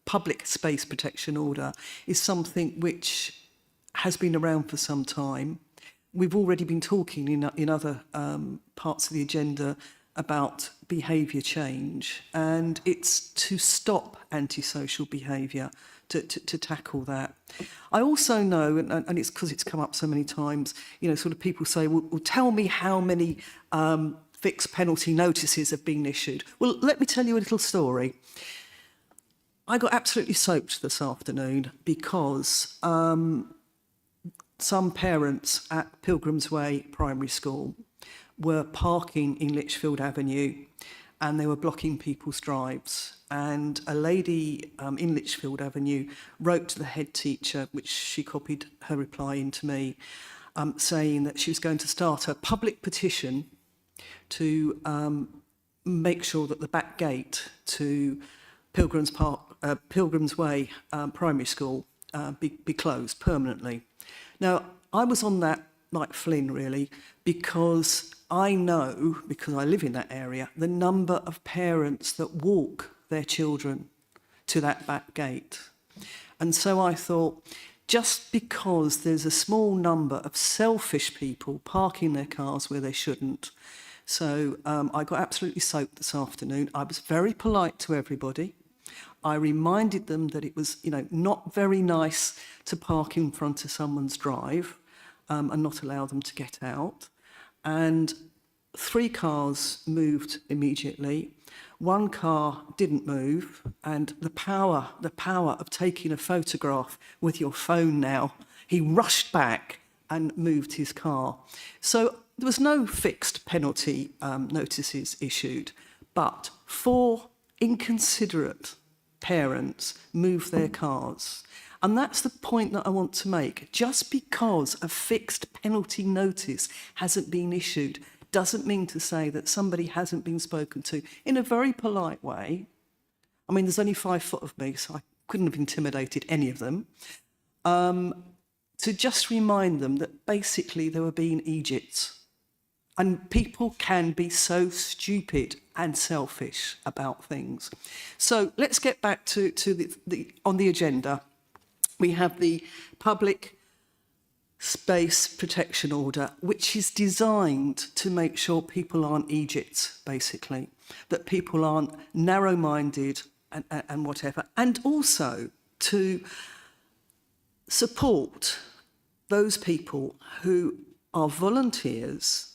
public space protection order is something which has been around for some time. We've already been talking in other parts of the agenda about behaviour change, and it's to stop antisocial behaviour, to tackle that. I also know, and it's because it's come up so many times, you know, sort of people say, well tell me how many fixed penalty notices have been issued. Well, let me tell you a little story. I got absolutely soaked this afternoon because some parents at Pilgrim's Way Primary School were parking in Lichfield Avenue and they were blocking people's drives. And a lady in Lichfield Avenue wrote to the head teacher, which she copied her reply into me, saying that she was going to start a public petition to make sure that the back gate to Pilgrim's Way Primary School be closed permanently. Now, I was on that like Flynn, really, because I know, because I live in that area, the number of parents that walk their children to that back gate. And so I thought, just because there's a small number of selfish people parking their cars where they shouldn't, so I got absolutely soaked this afternoon. I was very polite to everybody. I reminded them that it was, you know, not very nice to park in front of someone's drive and not allow them to get out. And 3 cars moved immediately. 1 car didn't move, and the power of taking a photograph with your phone now, he rushed back and moved his car. So there was no fixed penalty notices issued, but 4 inconsiderate parents moved their cars. And that's the point that I want to make. Just because a fixed penalty notice hasn't been issued doesn't mean to say that somebody hasn't been spoken to in a very polite way. I mean, there's only 5 foot of me, so I couldn't have intimidated any of them. To just remind them that basically they were being Egypts. And people can be so stupid and selfish about things. So let's get back to on the agenda. We have the Public Space Protection Order, which is designed to make sure people aren't Egypts, basically, that people aren't narrow-minded and whatever, and also to support those people who are volunteers,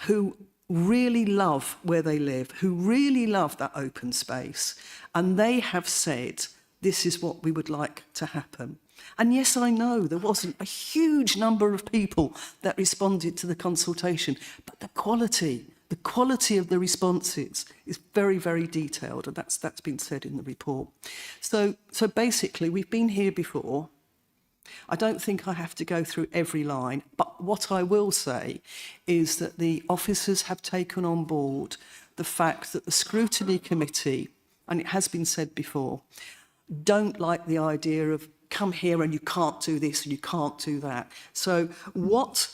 who really love where they live, who really love that open space, and they have said, this is what we would like to happen. And yes, I know there wasn't a huge number of people that responded to the consultation, but the quality of the responses is very, very detailed, and that's been said in the report. So basically, we've been here before. I don't think I have to go through every line, but what I will say is that the officers have taken on board the fact that the Scrutiny Committee, and it has been said before, don't like the idea of come here and you can't do this and you can't do that. So what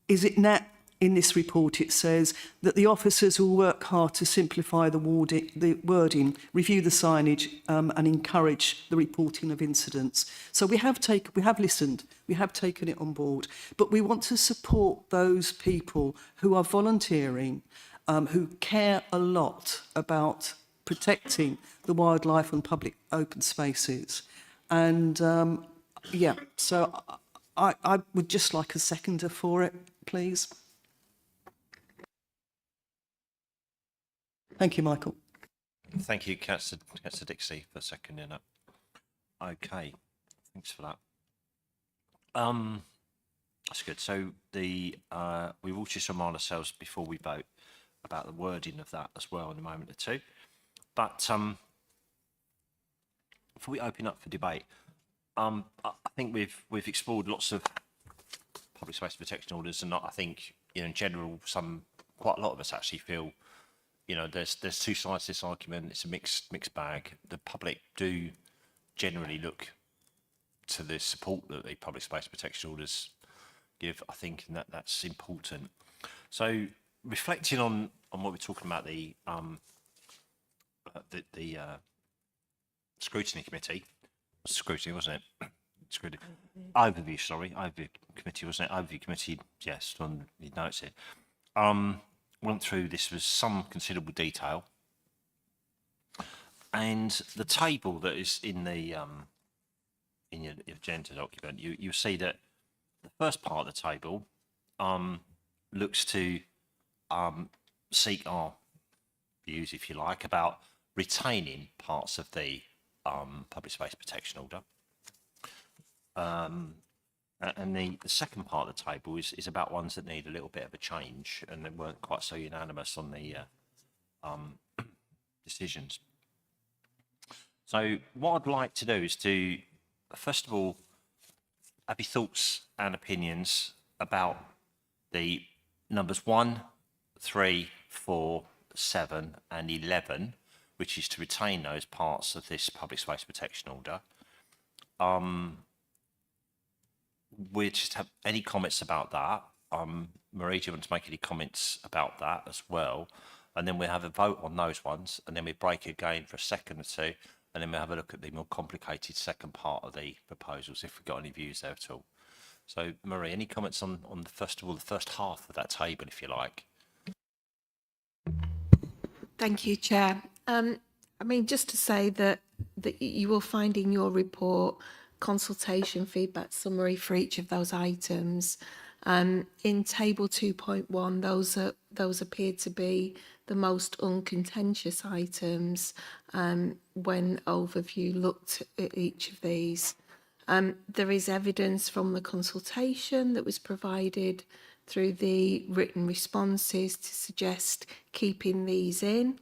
is it now? In this report, it says that the officers will work hard to simplify the wording, review the signage, and encourage the reporting of incidents. So we have listened, we have taken it on board, but we want to support those people who are volunteering, who care a lot about protecting the wildlife and public open spaces. And yeah, so I would just like a seconder for it, please. Thank you, Michael. Thank you, Councillor Dixie, for seconding that. Okay, thanks for that. That's good. So we will just remind ourselves before we vote about the wording of that as well in a moment or two. But before we open up for debate, I think we've explored lots of public space protection orders, and I think, you know, in general, quite a lot of us actually feel, you know, there's two sides to this argument. It's a mixed bag. The public do generally look to the support that the public space protection orders give, I think, and that's important. So reflecting on what we're talking about, the scrutiny committee, scrutiny, wasn't it? Scrutiny. Overview committee, wasn't it? Overview committee, yes, on the notes here. Went through this with some considerable detail, and the table that is in the in your agenda document, you see that the first part of the table looks to seek our views, if you like, about retaining parts of the public space protection order. And the second part of the table is about ones that need a little bit of a change and that weren't quite so unanimous on the decisions. So what I'd like to do is to, first of all, have your thoughts and opinions about the numbers 1, 3, 4, 7 and 11, which is to retain those parts of this public space protection order. We just have any comments about that. Marie, do you want to make any comments about that as well? And then we have a vote on those ones, and then we break again for a second or two, and then we have a look at the more complicated second part of the proposals, if we've got any views there at all. So, Marie, any comments on first of all, the first half of that table, if you like? Thank you, Chair. I mean, just to say that you will find in your report consultation feedback summary for each of those items. In table 2.1, those appear to be the most uncontentious items when overview looked at each of these. There is evidence from the consultation that was provided through the written responses to suggest keeping these in.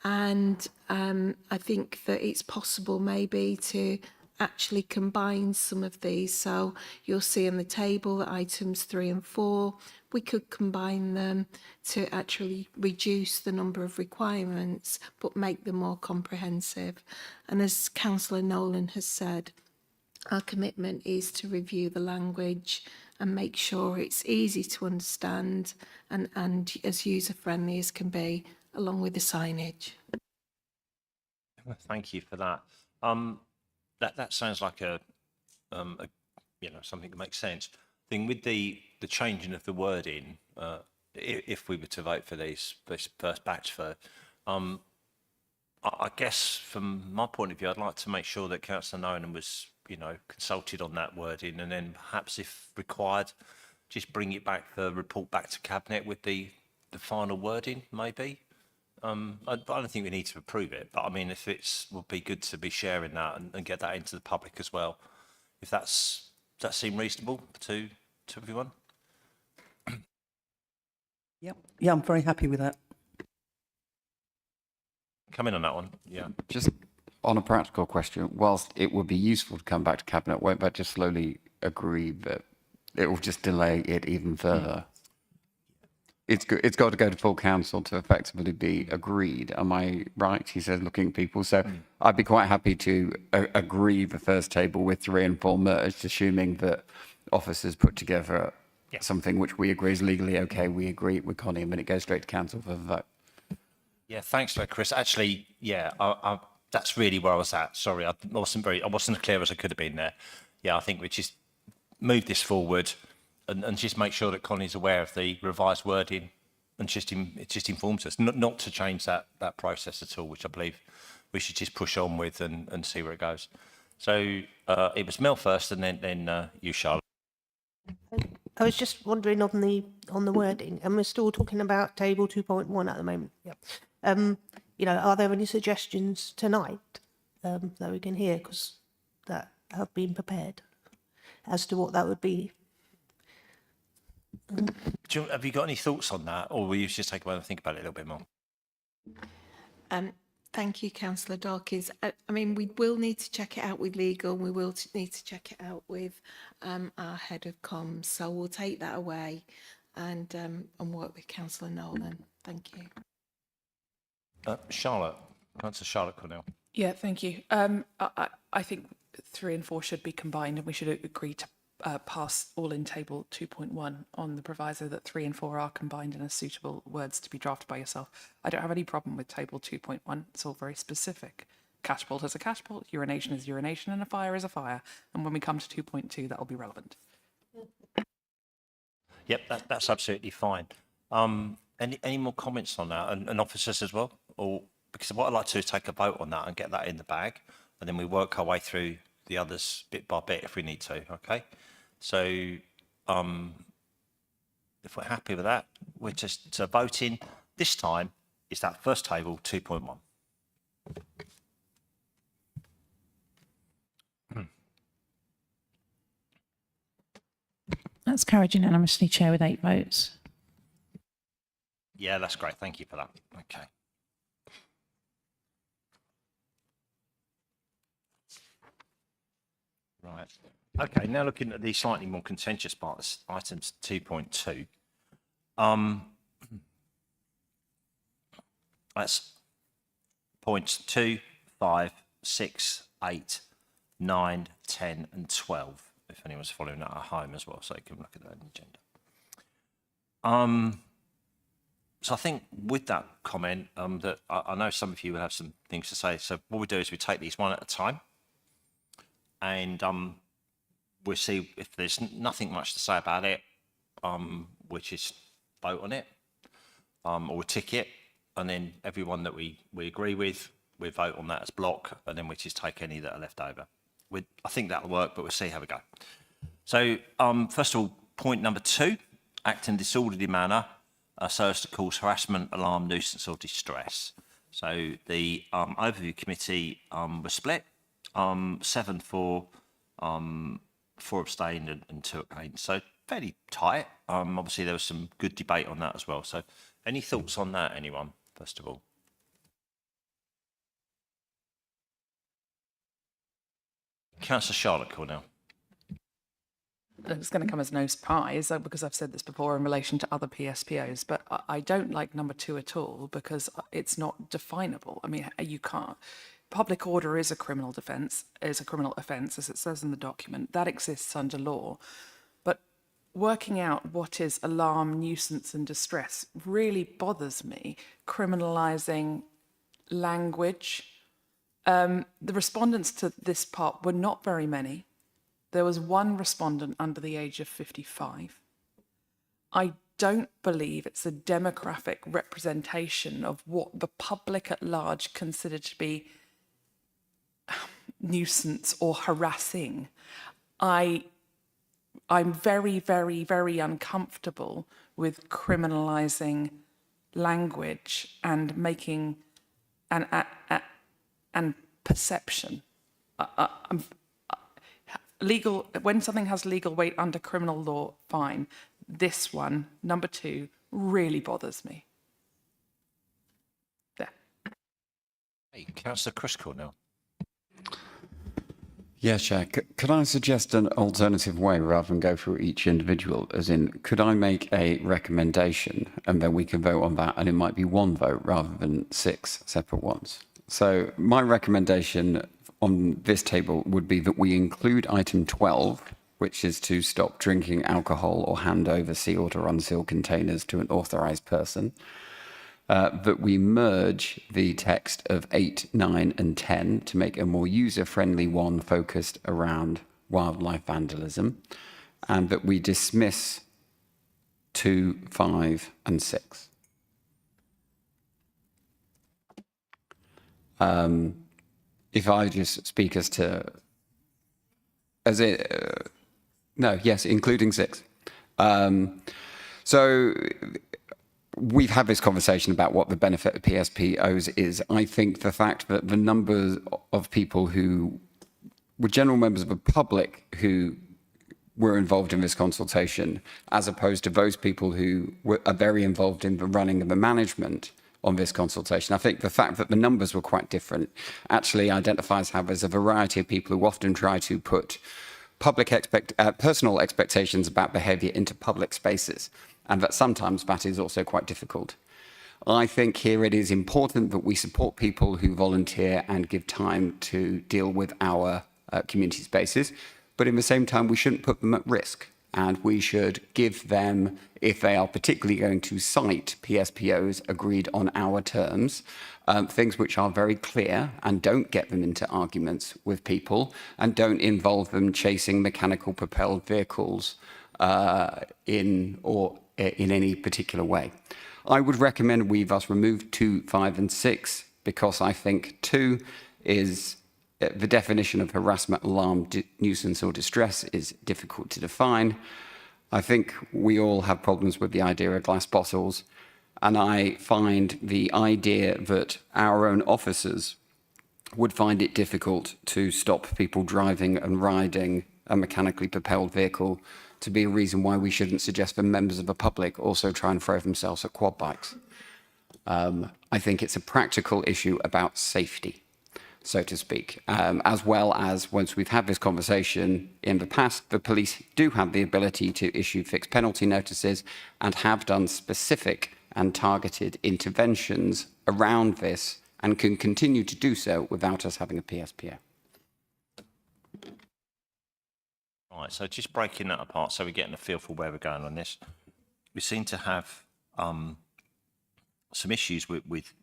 And I think that it's possible maybe to actually combine some of these. So you'll see in the table that items 3 and 4, we could combine them to actually reduce the number of requirements, but make them more comprehensive. And as Councillor Nolan has said, our commitment is to review the language and make sure it's easy to understand and as user-friendly as can be, along with the signage. Thank you for that. That sounds like a you know, something that makes sense. Thing with the changing of the wording, if we were to vote for this first batch for, I guess from my point of view, I'd like to make sure that Councillor Nolan was, you know, consulted on that wording, and then perhaps, if required, just bring it back for report back to Cabinet with the final wording, maybe. I don't think we need to approve it, but I mean, if would be good to be sharing that and get that into the public as well. If does that seem reasonable to everyone? Yep. Yeah, I'm very happy with that. Come in on that one. Yeah. Just on a practical question, whilst it would be useful to come back to Cabinet, won't that just slowly agree that it will just delay it even further? It's got to go to full council to effectively be agreed. Am I right? He says, looking at people. So I'd be quite happy to agree the first table with 3 and 4 merged, assuming that officers put together something which we agree is legally okay. We agree with Connie, and then it goes straight to council for the vote. Yeah, thanks for that, Chris. Actually, yeah, that's really where I was at. Sorry, I wasn't as clear as I could have been there. Yeah, I think we just move this forward and just make sure that Connie's aware of the revised wording, and it just informs us not to change that process at all, which I believe we should just push on with and see where it goes. So it was Mel first, and then you, Charlotte. I was just wondering on the wording, and we're still talking about table 2.1 at the moment. Yep. Are there any suggestions tonight that we can hear, because that have been prepared as to what that would be? Have you got any thoughts on that, or will you just take a while and think about it a little bit more? Thank you, Councillor Darkins. I mean, we will need to check it out with legal. We will need to check it out with our head of comms. So we'll take that away and work with Councillor Nolan. Thank you. Councillor Charlotte Cornell. Yeah, thank you. I think 3 and 4 should be combined, and we should agree to pass all in table 2.1 on the proviso that 3 and 4 are combined and are suitable words to be drafted by yourself. I don't have any problem with table 2.1. It's all very specific. Catchbolt is a catchbolt, urination is urination, and a fire is a fire. And when we come to 2.2, that will be relevant. Yep, that's absolutely fine. Any more comments on that, and officers as well? Or because what I'd like to do is take a vote on that and get that in the bag, and then we work our way through the others bit by bit if we need to. Okay, so if we're happy with that, we're just voting. This time is that first table 2.1. That's carried unanimously, Chair, with 8 votes. Yeah, that's great. Thank you for that. Okay. Right. Okay, now looking at the slightly more contentious parts, items 2.2. That's points 2, 5, 6, 8, 9, 10, and 12. If anyone's following that at home as well, so you can look at that in the agenda. So I think with that comment, that I know some of you will have some things to say. So what we do is we take these one at a time, and we'll see if there's nothing much to say about it, we'll just vote on it, or we'll tick it, and then everyone that we agree with, we vote on that as block, and then we just take any that are left over. I think that'll work, but we'll see how we go. So first of all, point number 2, act in a disorderly manner so as to cause harassment, alarm, nuisance or distress. So the overview committee was split, 7 for, 4 abstained and 2 against. So fairly tight. Obviously there was some good debate on that as well. So any thoughts on that, anyone, first of all? Councillor Charlotte Cornell. It's going to come as no surprise because I've said this before in relation to other PSPOs, but I don't like number 2 at all because it's not definable. I mean, you can't. Public order is a criminal offence, as it says in the document. That exists under law. But working out what is alarm, nuisance and distress really bothers me. Criminalising language. The respondents to this part were not very many. There was 1 respondent under the age of 55. I don't believe it's a demographic representation of what the public at large consider to be nuisance or harassing. I'm very, very, very uncomfortable with criminalising language and making and perception. Legal, when something has legal weight under criminal law, fine. This one, number 2, really bothers me. There. Hey, Councillor Chris Cornell. Yeah, Chair. Could I suggest an alternative way rather than go through each individual? As in, could I make a recommendation and then we can vote on that, and it might be 1 vote rather than 6 separate ones? So my recommendation on this table would be that we include item 12, which is to stop drinking alcohol or hand over sealed or unsealed containers to an authorised person. That we merge the text of 8, 9 and 10 to make a more user-friendly one focused around wildlife vandalism, and that we dismiss 2, 5 and 6. If I just speak as to, no, yes, including 6. So we've had this conversation about what the benefit of PSPOs is. I think the fact that the numbers of people who were general members of the public who were involved in this consultation, as opposed to those people who are very involved in the running and the management on this consultation. I think the fact that the numbers were quite different actually identifies how there's a variety of people who often try to put personal expectations about behaviour into public spaces, and that sometimes that is also quite difficult. I think here it is important that we support people who volunteer and give time to deal with our community spaces, but in the same time, we shouldn't put them at risk. And we should give them, if they are particularly going to cite PSPOs agreed on our terms, things which are very clear and don't get them into arguments with people and don't involve them chasing mechanical propelled vehicles in any particular way. I would recommend we thus remove 2, 5 and 6 because I think 2 is the definition of harassment, alarm, nuisance or distress is difficult to define. I think we all have problems with the idea of glass bottles, and I find the idea that our own officers would find it difficult to stop people driving and riding a mechanically propelled vehicle to be a reason why we shouldn't suggest that members of the public also try and throw themselves at quad bikes. I think it's a practical issue about safety, so to speak, as well as once we've had this conversation in the past, the police do have the ability to issue fixed penalty notices and have done specific and targeted interventions around this and can continue to do so without us having a PSPO. All right, so just breaking that apart so we're getting a feel for where we're going on this. We seem to have some issues with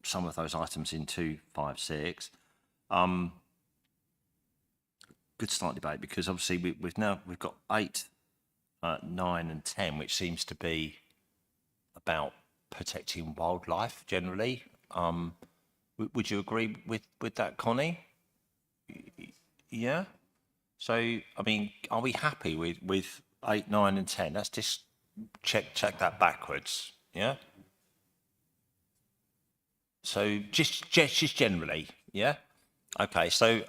some of those items in 2, 5, 6. Good start debate because obviously we've got 8, 9 and 10, which seems to be about protecting wildlife generally. Would you agree with that, Connie? Yeah. So I mean, are we happy with 8, 9 and 10? Let's just check that backwards. Yeah. So just generally, yeah. Okay. So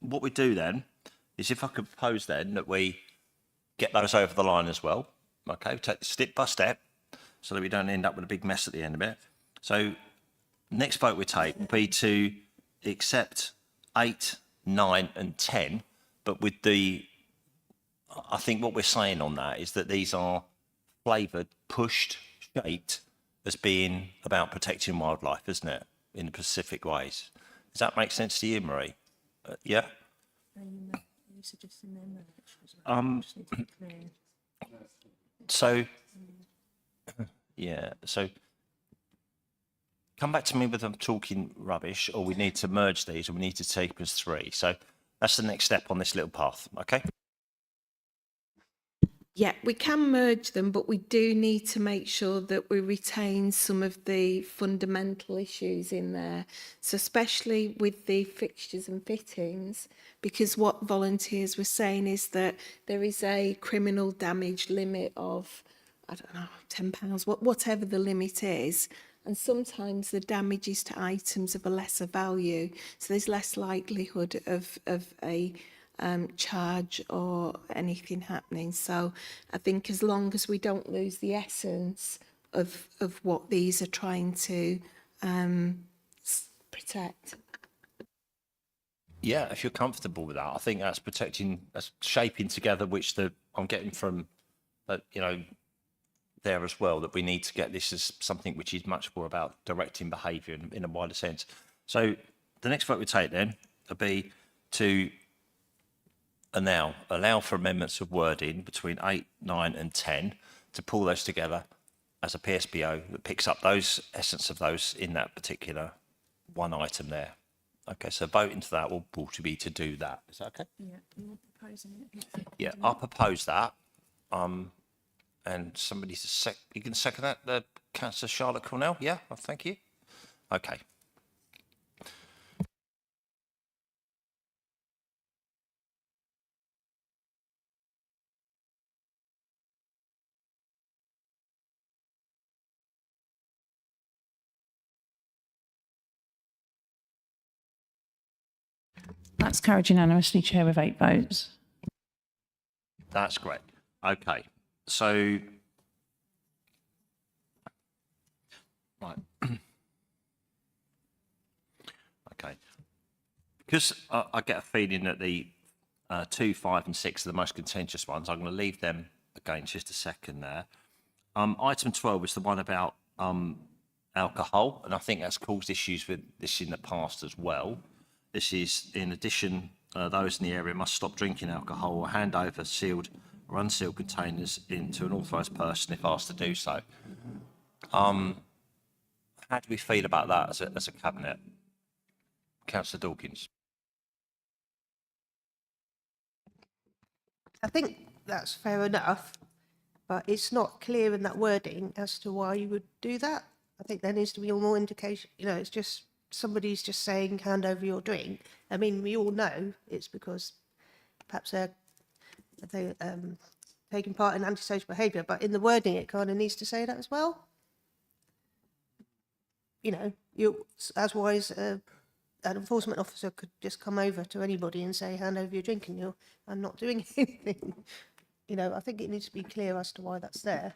what we do then is if I could propose then that we get those over the line as well. Okay, take this step by step so that we don't end up with a big mess at the end of it. So next vote we take will be to accept 8, 9 and 10, but with I think what we're saying on that is that these are flavoured, pushed, shaped as being about protecting wildlife, isn't it? In the specific ways. Does that make sense to you, Marie? Yeah? So, yeah, so come back to me with I'm talking rubbish, or we need to merge these, or we need to take as 3. So that's the next step on this little path, okay? Yeah, we can merge them, but we do need to make sure that we retain some of the fundamental issues in there. So especially with the fixtures and fittings, because what volunteers were saying is that there is a criminal damage limit of, I don't know, £10, whatever the limit is. And sometimes the damage is to items of a lesser value. So there's less likelihood of a charge or anything happening. So I think as long as we don't lose the essence of what these are trying to protect. Yeah, if you're comfortable with that, I think that's that's shaping together, which I'm getting from, there as well, that we need to get this as something which is much more about directing behaviour in a wider sense. So the next vote we take then would be to allow for amendments of wording between 8, 9 and 10 to pull those together as a PSPO that picks up those essence of those in that particular one item there. Okay, so vote into that will be to do that. Is that okay? Yeah, you're proposing it. Yeah, I'll propose that. And somebody you can second that, Councillor Charlotte Cornell? Yeah, thank you. Okay. That's carried unanimously, Chair, with 8 votes. That's great. Okay, so right. Okay, because I get a feeling that the 2, 5, and 6 are the most contentious ones. I'm going to leave them again just a second there. Item 12 is the one about alcohol, and I think that's caused issues with this in the past as well. This is, in addition, those in the area must stop drinking alcohol or hand over sealed or unsealed containers into an authorised person if asked to do so. How do we feel about that as a cabinet? Councillor Dawkins. I think that's fair enough, but it's not clear in that wording as to why you would do that. I think there needs to be more indication. You know, it's just somebody's just saying hand over your drink. I mean, we all know it's because perhaps they're taking part in antisocial behaviour, but in the wording it kind of needs to say that as well. You know, as wise, an enforcement officer could just come over to anybody and say hand over your drink, and I'm not doing anything. You know, I think it needs to be clear as to why that's there.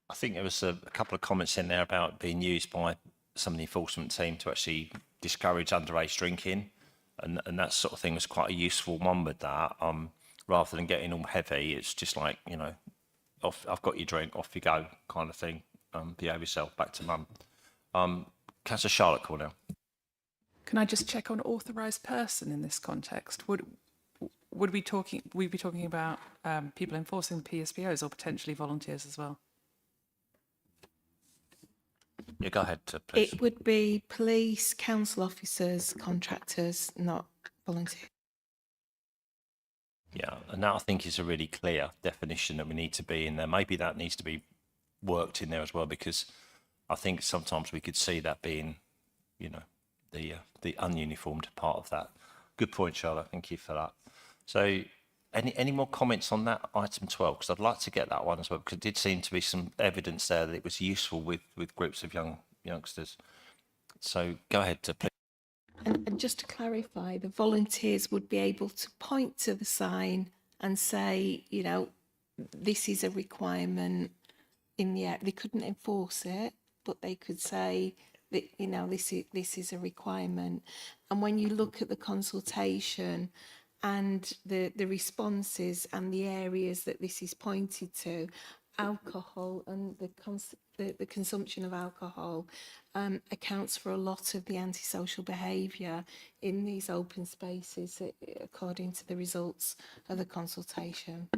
I think there was a couple of comments in there about being used by some of the enforcement team to actually discourage underage drinking, and that sort of thing was quite a useful one with that. Rather than getting all heavy, it's just like, you know, off, I've got your drink, off you go, kind of thing. Behave yourself, back to mum. Councillor Charlotte Cornell. Can I just check on authorised person in this context? Would we be talking about people enforcing the PSPOs or potentially volunteers as well? Yeah, go ahead, please. It would be police, council officers, contractors, not volunteers. Yeah, and that I think is a really clear definition that we need to be in there. Maybe that needs to be worked in there as well, because I think sometimes we could see that being, you know, the ununiformed part of that. Good point, Charlotte. Thank you for that. So, any more comments on that item 12? Because I'd like to get that one as well, because it did seem to be some evidence there that it was useful with groups of youngsters. So go ahead, please. And just to clarify, the volunteers would be able to point to the sign and say, you know, this is a requirement in the area. They couldn't enforce it, but they could say that, you know, this is a requirement. And when you look at the consultation and the responses and the areas that this is pointed to, alcohol and the consumption of alcohol accounts for a lot of the antisocial behaviour in these open spaces, according to the results of the consultation.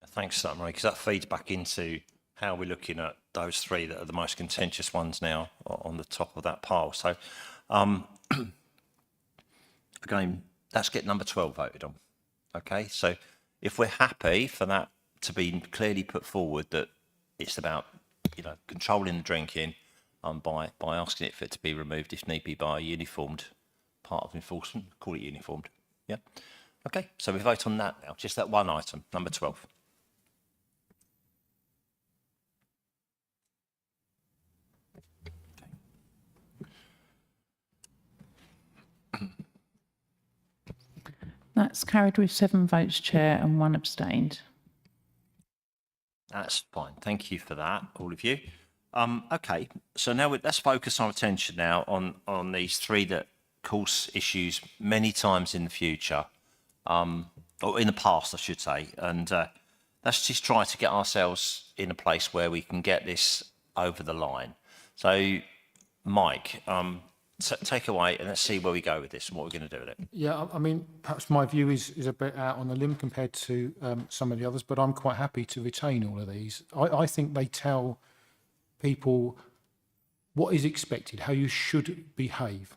Thanks for that, Marie, because that feeds back into how we're looking at those three that are the most contentious ones now on the top of that pile. So, again, let's get number 12 voted on. Okay, so if we're happy for that to be clearly put forward, that it's about, you know, controlling the drinking by asking it for it to be removed if need be by a uniformed part of enforcement, call it uniformed. Yeah. Okay, so we vote on that now, just that one item, number 12. That's carried with 7 votes, Chair, and 1 abstained. That's fine. Thank you for that, all of you. Okay, so now let's focus our attention now on these three that cause issues many times in the future, or in the past, I should say. And let's just try to get ourselves in a place where we can get this over the line. So, Mike, take away and let's see where we go with this and what we're going to do with it. Yeah, I mean, perhaps my view is a bit out on the limb compared to some of the others, but I'm quite happy to retain all of these. I think they tell people what is expected, how you should behave.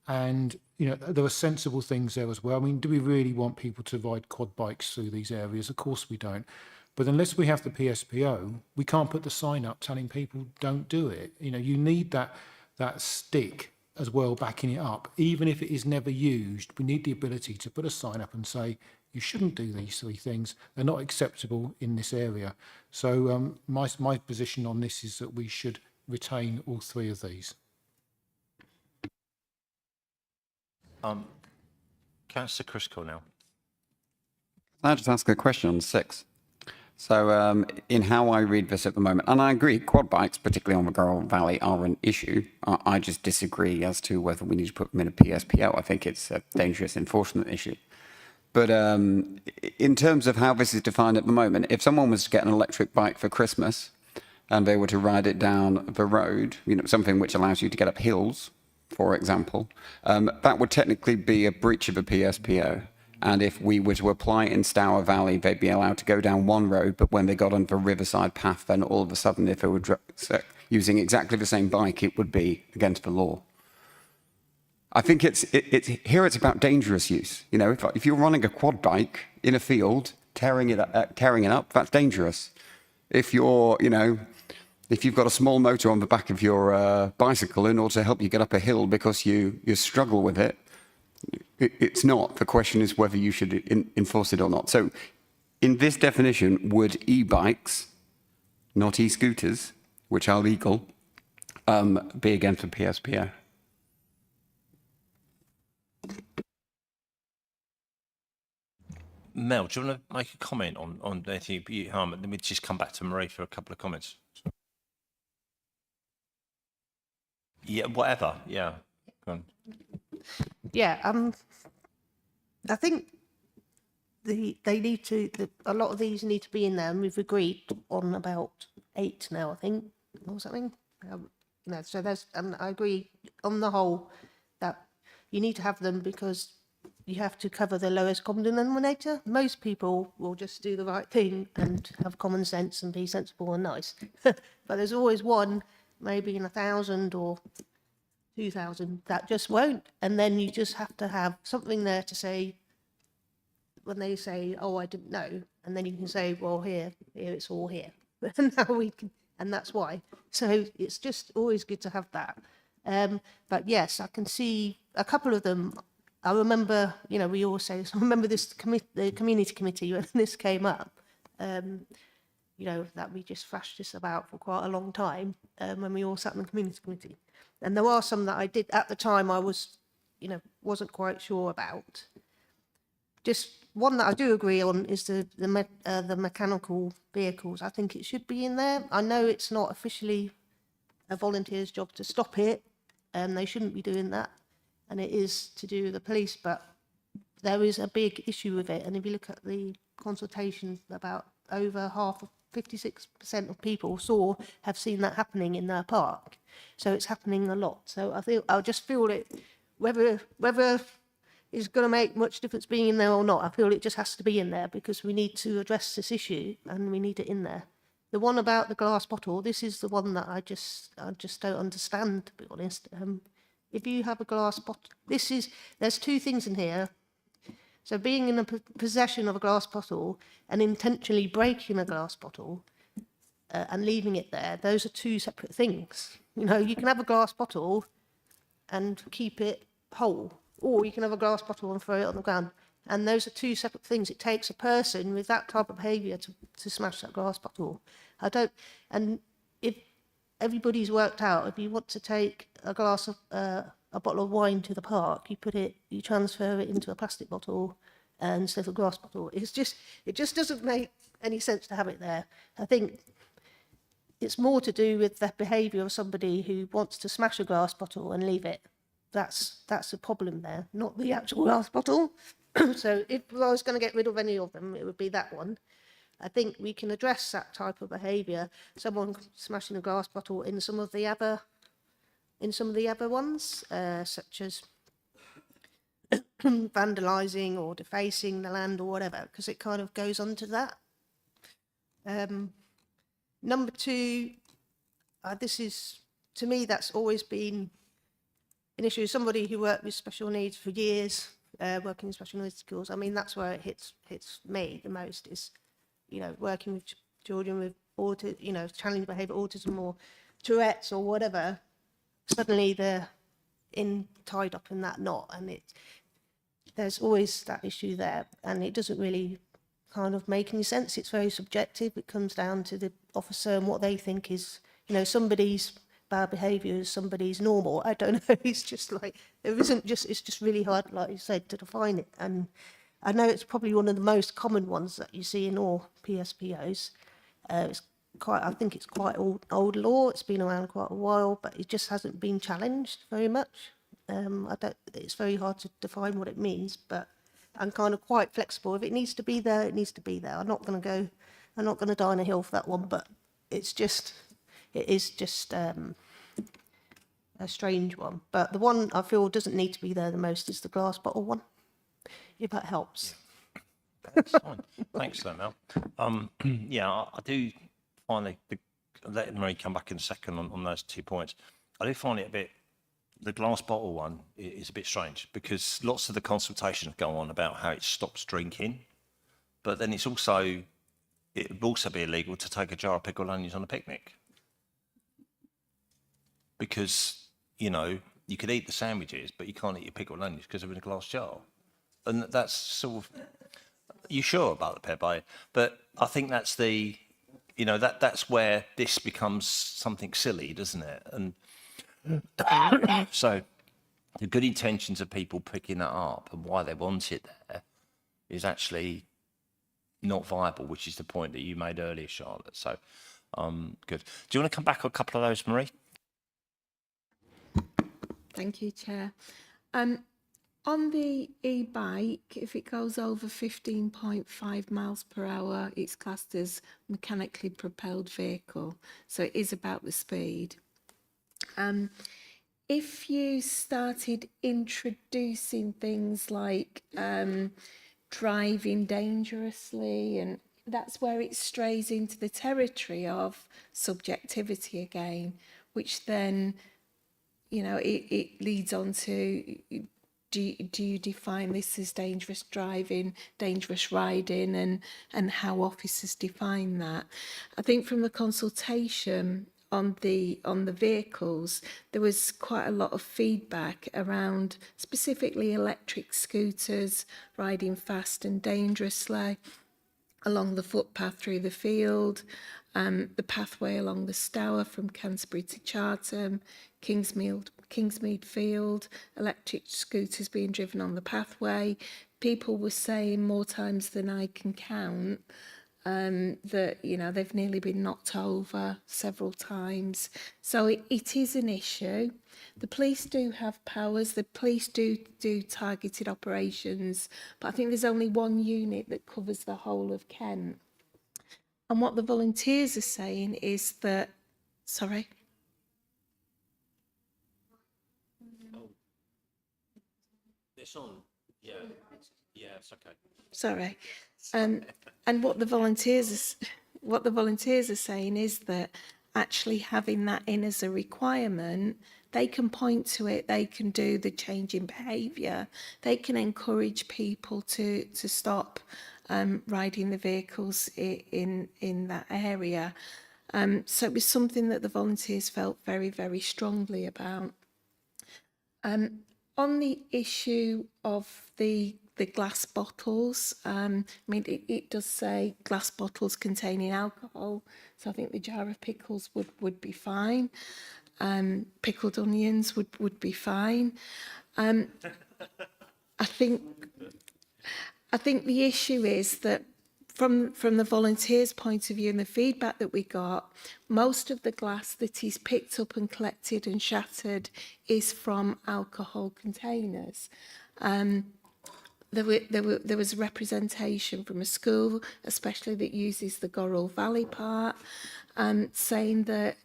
And, you know, there are sensible things there as well. I mean, do we really want people to ride quad bikes through these areas? Of course we don't. But unless we have the PSPO, we can't put the sign up telling people don't do it. You know, you need that stick as well backing it up. Even if it is never used, we need the ability to put a sign up and say, you shouldn't do these three things. They're not acceptable in this area. So my position on this is that we should retain all three of these. Councillor Chris Cornell. Can I just ask a question on 6? So in how I read this at the moment, and I agree, quad bikes, particularly on McGraw Valley, are an issue. I just disagree as to whether we need to put them in a PSPO. I think it's a dangerous enforcement issue. But in terms of how this is defined at the moment, if someone was to get an electric bike for Christmas and they were to ride it down the road, you know, something which allows you to get up hills, for example, that would technically be a breach of a PSPO. And if we were to apply it in Stour Valley, they'd be allowed to go down one road, but when they got onto the Riverside Path, then all of a sudden, if they were using exactly the same bike, it would be against the law. I think it's about dangerous use. You know, if you're running a quad bike in a field, tearing it up, that's dangerous. If you're, you know, if you've got a small motor on the back of your bicycle in order to help you get up a hill because you struggle with it, it's not. The question is whether you should enforce it or not. So in this definition, would e-bikes, not e-scooters, which are legal, be against the PSPO? Mel, do you want to make a comment on anything? Let me just come back to Marie for a couple of comments. Yeah, whatever. Yeah. Go on. Yeah, I think a lot of these need to be in there, and we've agreed on about 8 now, I think, or something. So and I agree on the whole that you need to have them because you have to cover the lowest common denominator. Most people will just do the right thing and have common sense and be sensible and nice. But there's always one, maybe in 1,000 or 2,000, that just won't. And then you just have to have something there to say, when they say, oh, I didn't know. And then you can say, well, here, it's all here. And now we can, and that's why. So it's just always good to have that. But yes, I can see a couple of them. I remember, you know, we all say, I remember this the community committee when this came up, you know, that we just thrashed this about for quite a long time when we all sat in the community committee. And there are some that I did at the time I was, you know, wasn't quite sure about. Just one that I do agree on is the mechanical vehicles. I think it should be in there. I know it's not officially a volunteer's job to stop it, and they shouldn't be doing that. And it is to do with the police, but there is a big issue with it. And if you look at the consultation, about over half of 56% of people have seen that happening in their park. So it's happening a lot. So I just feel it, whether it's going to make much difference being in there or not, I feel it just has to be in there because we need to address this issue and we need it in there. The one about the glass bottle, this is the one that I just don't understand, to be honest. If you have a glass bottle, there's 2 things in here. So being in possession of a glass bottle and intentionally breaking a glass bottle and leaving it there, those are 2 separate things. You know, you can have a glass bottle and keep it whole, or you can have a glass bottle and throw it on the ground. And those are 2 separate things. It takes a person with that type of behaviour to smash that glass bottle. And if everybody's worked out, if you want to take a glass of a bottle of wine to the park, you transfer it into a plastic bottle instead of a glass bottle. It just doesn't make any sense to have it there. I think it's more to do with the behaviour of somebody who wants to smash a glass bottle and leave it. That's a problem there, not the actual glass bottle. So if I was going to get rid of any of them, it would be that one. I think we can address that type of behaviour. Someone smashing a glass bottle in some of the other ones, such as vandalising or defacing the land or whatever, because it kind of goes on to that. Number 2, this is, to me, that's always been an issue. Somebody who worked with special needs for years, working in special needs schools, I mean, that's where it hits me the most, is, you know, working with children with autism, you know, challenging behaviour, autism or Tourette's or whatever. Suddenly they're tied up in that knot, and there's always that issue there, and it doesn't really kind of make any sense. It's very subjective. It comes down to the officer and what they think is, you know, somebody's bad behaviour as somebody's normal. I don't know. It's just like there isn't just. It's just really hard, like you said, to define it. And I know it's probably one of the most common ones that you see in all PSPOs. It's quite. I think it's quite old law. It's been around quite a while, but it just hasn't been challenged very much. I don't. It's very hard to define what it means, but I'm kind of quite flexible. If it needs to be there, it needs to be there. I'm not going to die on a hill for that one, but it is just a strange one. But the one I feel doesn't need to be there the most is the glass bottle one, if that helps. That's fine. Thanks for that, Mel. Yeah, I do find letting Marie come back in a second on those 2 points. I do find it a bit, the glass bottle one is a bit strange because lots of the consultations go on about how it stops drinking, but then it would also be illegal to take a jar of pickled onions on a picnic. Because, you could eat the sandwiches, but you can't eat your pickled onions because they're in a glass jar. And that's sort of, you're sure about the Pepe, but I think that's that's where this becomes something silly, doesn't it? And so the good intentions of people picking that up and why they want it there is actually not viable, which is the point that you made earlier, Charlotte. So, good. Do you want to come back on a couple of those, Marie? Thank you, Chair. On the e-bike, if it goes over 15.5 miles per hour, it's classed as mechanically propelled vehicle. So it is about the speed. If you started introducing things like driving dangerously, and that's where it strays into the territory of subjectivity again, which then, it leads on to, do you define this as dangerous driving, dangerous riding, and how officers define that? I think from the consultation on the vehicles, there was quite a lot of feedback around specifically electric scooters riding fast and dangerously along the footpath through the field, the pathway along the Stour from Canterbury to Chartham, Kingsmead Field, electric scooters being driven on the pathway. People were saying more times than I can count that, they've nearly been knocked over several times. So it is an issue. The police do have powers. The police do targeted operations, but I think there's only one unit that covers the whole of Kent. And what the volunteers are saying is that, sorry? It's on. Yeah, it's okay. Sorry. And what the volunteers are saying is that actually having that in as a requirement, they can point to it, they can do the change in behaviour, they can encourage people to stop riding the vehicles in that area. So it was something that the volunteers felt very, very strongly about. On the issue of the glass bottles, it does say glass bottles containing alcohol, so I think the jar of pickles would be fine. Pickled onions would be fine. I think the issue is that from the volunteers' point of view and the feedback that we got, most of the glass that is picked up and collected and shattered is from alcohol containers. There was representation from a school, especially that uses the Gorrell Valley part, saying that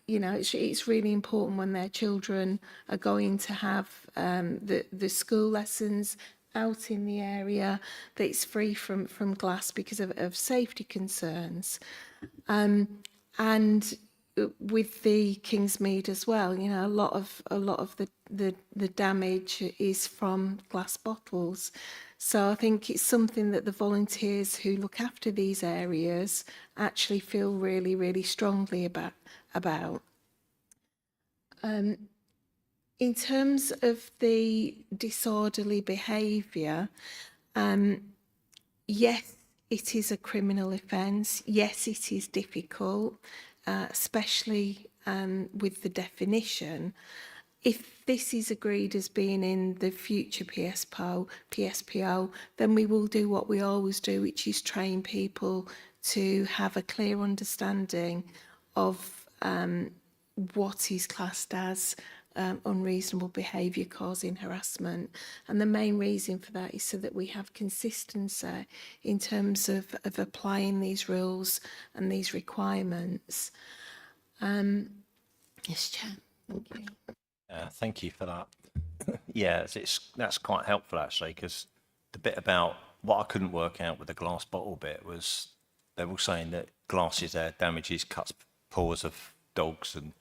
it's really important when their children are going to have the school lessons out in the area that it's free from glass because of safety concerns. And with the Kingsmead as well, a lot of the damage is from glass bottles. So I think it's something that the volunteers who look after these areas actually feel really, really strongly about. In terms of the disorderly behaviour, yes, it is a criminal offence. Yes, it is difficult, especially with the definition. If this is agreed as being in the future PSPO, then we will do what we always do, which is train people to have a clear understanding of what is classed as unreasonable behaviour causing harassment. And the main reason for that is so that we have consistency in terms of applying these rules and these requirements. Yes, Chair. Thank you. Thank you for that. Yeah, that's quite helpful actually, because the bit about what I couldn't work out with the glass bottle bit was they're all saying that glass is there, damages, cuts paws of dogs, and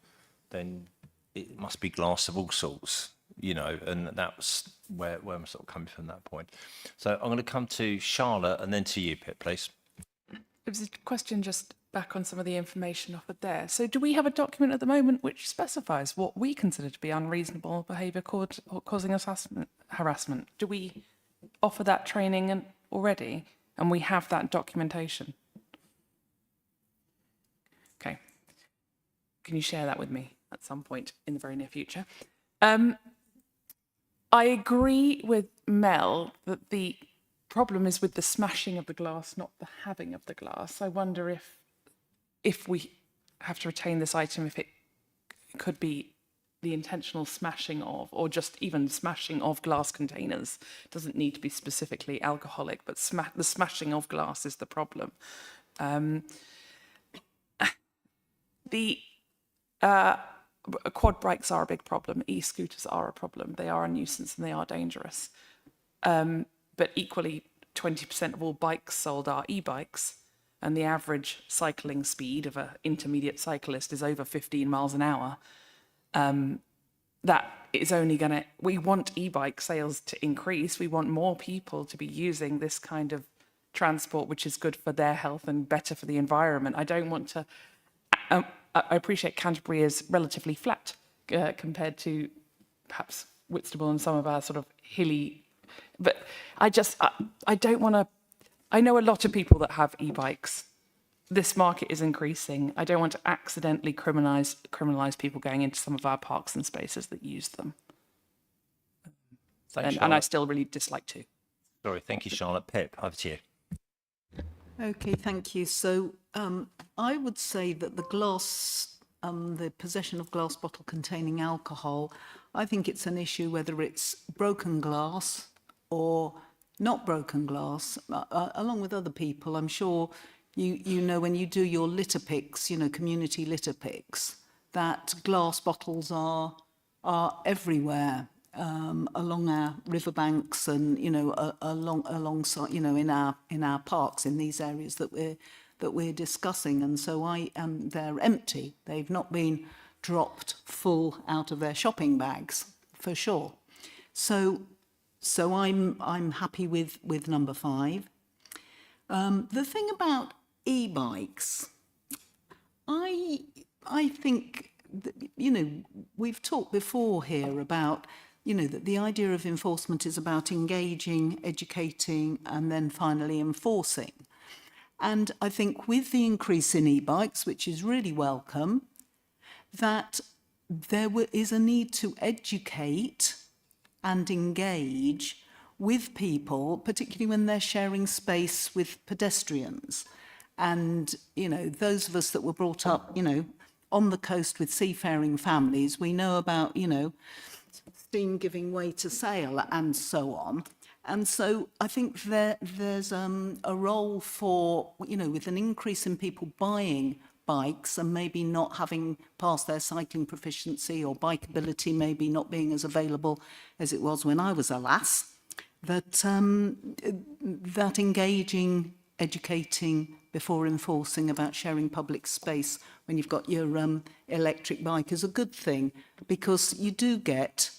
then it must be glass of all sorts, you know, and that's where I'm sort of coming from that point. So I'm going to come to Charlotte and then to you, Pip, please. It was a question just back on some of the information offered there. So do we have a document at the moment which specifies what we consider to be unreasonable behaviour causing us harassment? Do we offer that training already, and we have that documentation? Okay. Can you share that with me at some point in the very near future? I agree with Mel that the problem is with the smashing of the glass, not the having of the glass. I wonder if we have to retain this item, if it could be the intentional smashing of, or just even smashing of glass containers. It doesn't need to be specifically alcoholic, but the smashing of glass is the problem. Quad bikes are a big problem. E-scooters are a problem. They are a nuisance and they are dangerous. But equally, 20% of all bikes sold are e-bikes, and the average cycling speed of an intermediate cyclist is over 15 miles an hour. That is only going to... We want e-bike sales to increase. We want more people to be using this kind of transport, which is good for their health and better for the environment. I don't want to... I appreciate Canterbury is relatively flat compared to perhaps Whitstable and some of our sort of hilly... But I don't want to... I know a lot of people that have e-bikes. This market is increasing. I don't want to accidentally criminalise people going into some of our parks and spaces that use them. Thanks, And I still really dislike to. Sorry, thank you, Charlotte. Pip, over to you. Okay, thank you. So I would say that the possession of glass bottle containing alcohol, I think it's an issue whether it's broken glass or not broken glass. Along with other people, I'm sure you know when you do your litter picks, you know, community litter picks, that glass bottles are everywhere. Along our riverbanks and, you know, alongside, you know, in our parks, in these areas that we're discussing. And so they're empty. They've not been dropped full out of their shopping bags, for sure. So I'm happy with number 5. The thing about e-bikes, I think that, you know, we've talked before here about, you know, that the idea of enforcement is about engaging, educating, and then finally enforcing. And I think with the increase in e-bikes, which is really welcome, that there is a need to educate and engage with people, particularly when they're sharing space with pedestrians. And, you know, those of us that were brought up, you know, on the coast with seafaring families, we know about, you know, steam giving way to sail and so on. And so I think there's a role for, you know, with an increase in people buying bikes and maybe not having passed their cycling proficiency or bike ability maybe not being as available as it was when I was a lass, that engaging, educating before enforcing about sharing public space when you've got your electric bike is a good thing, because you do get,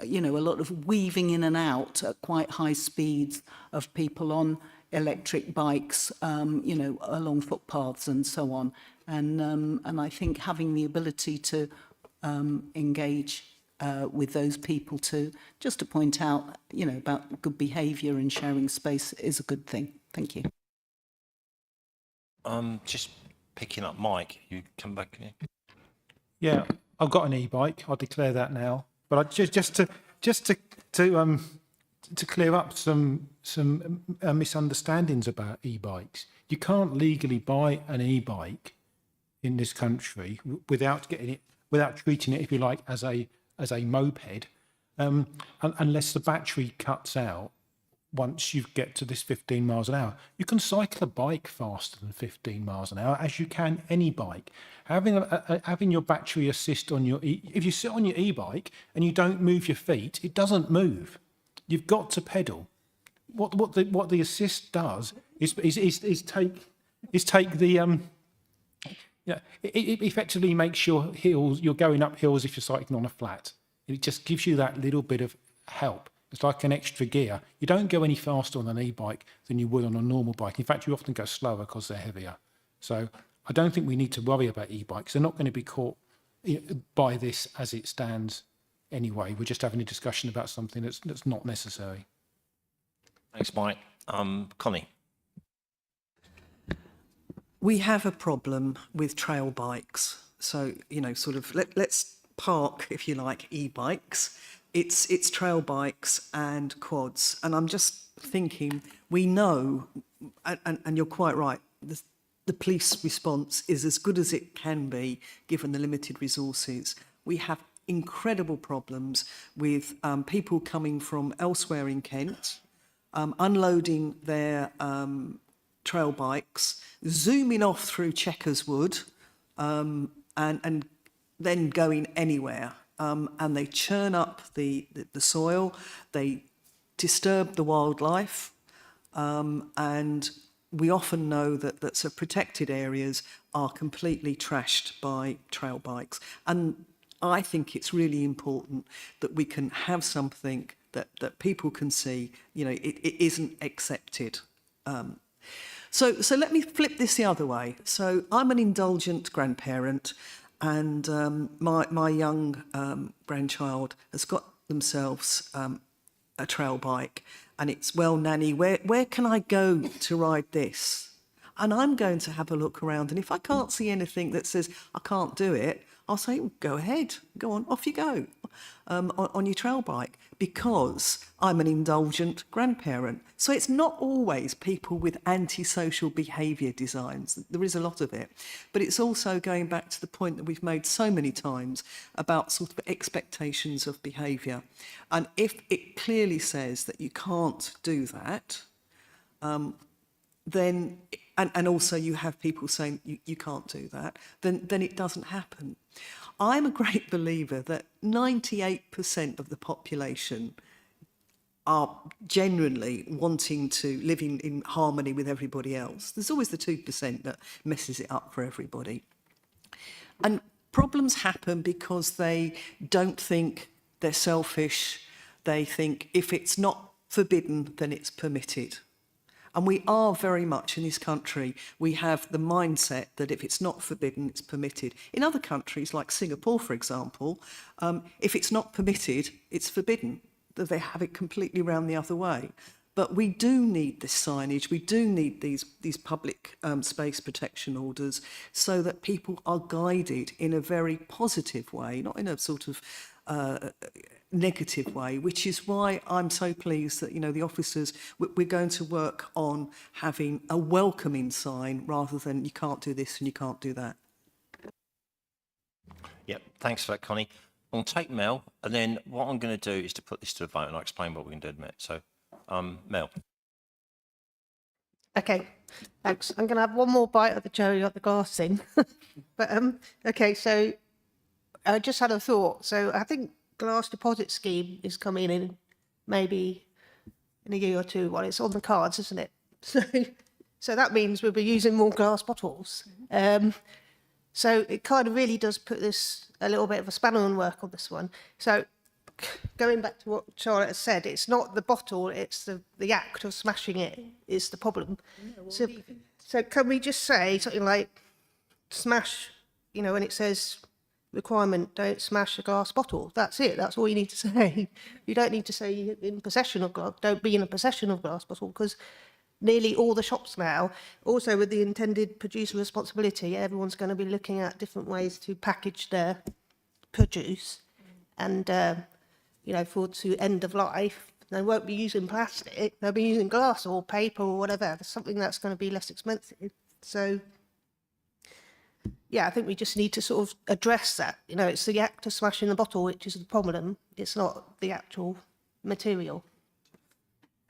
you know, a lot of weaving in and out at quite high speeds of people on electric bikes, you know, along footpaths and so on. And I think having the ability to engage with those people just to point out, you know, about good behaviour and sharing space is a good thing. Thank you. Just picking up Mike, you come back here. Yeah, I've got an e-bike. I'll declare that now. But I just to clear up some misunderstandings about e-bikes. You can't legally buy an e-bike in this country without treating it, if you like, as a moped, unless the battery cuts out once you get to this 15 miles an hour. You can cycle a bike faster than 15 miles an hour, as you can any bike. Having your battery assist on if you sit on your e-bike and you don't move your feet, it doesn't move. You've got to pedal. What the assist does is take the it effectively makes you're going up hills if you're cycling on a flat. It just gives you that little bit of help. It's like an extra gear. You don't go any faster on an e-bike than you would on a normal bike. In fact, you often go slower because they're heavier. So I don't think we need to worry about e-bikes. They're not going to be caught by this as it stands anyway. We're just having a discussion about something that's not necessary. Thanks, Mike. Connie. We have a problem with trail bikes. So, sort of let's park, if you like, e-bikes. It's trail bikes and quads. And I'm just thinking, we know, and you're quite right, the police response is as good as it can be, given the limited resources. We have incredible problems with people coming from elsewhere in Kent, unloading their trail bikes, zooming off through Chequers Wood, and then going anywhere. And they churn up the soil, they disturb the wildlife, and we often know that some protected areas are completely trashed by trail bikes. And I think it's really important that we can have something that people can see, it isn't accepted. So let me flip this the other way. So I'm an indulgent grandparent, and my young grandchild has got themselves a trail bike, and it's, well, Nanny, where can I go to ride this? And I'm going to have a look around, and if I can't see anything that says I can't do it, I'll say, go ahead, go on, off you go, on your trail bike, because I'm an indulgent grandparent. So it's not always people with antisocial behaviour designs. There is a lot of it. But it's also going back to the point that we've made so many times about sort of expectations of behaviour. And if it clearly says that you can't do that, then, and also you have people saying you can't do that, then it doesn't happen. I'm a great believer that 98% of the population are genuinely wanting to live in harmony with everybody else. There's always the 2% that messes it up for everybody. And problems happen because they don't think they're selfish. They think if it's not forbidden, then it's permitted. And we are very much in this country, we have the mindset that if it's not forbidden, it's permitted. In other countries, like Singapore, for example, if it's not permitted, it's forbidden. They have it completely round the other way. But we do need this signage, we do need these public space protection orders so that people are guided in a very positive way, not in a sort of negative way, which is why I'm so pleased that, the officers, we're going to work on having a welcoming sign rather than you can't do this and you can't do that. Yep, thanks for that, Connie. I'll take Mel, and then what I'm going to do is to put this to the vote, and I'll explain what we're going to do in a minute. So, Mel. Okay, thanks. I'm going to have one more bite of the cherry at the glass in. But, okay, so I just had a thought. So I think glass deposit scheme is coming in maybe in a year or two. Well, it's on the cards, isn't it? So that means we'll be using more glass bottles. So it kind of really does put a little bit of a spanner on work on this one. So going back to what Charlotte has said, it's not the bottle, it's the act of smashing it is the problem. So can we just say something like smash, when it says requirement, don't smash a glass bottle. That's it. That's all you need to say. You don't need to say in possession of glass. Don't be in a possession of glass bottle, because nearly all the shops now. Also, with the intended producer responsibility, everyone's going to be looking at different ways to package their produce, and for to end of life, they won't be using plastic. They'll be using glass or paper or whatever. Something that's going to be less expensive. So, yeah, I think we just need to sort of address that. It's the act of smashing the bottle which is the problem. It's not the actual material.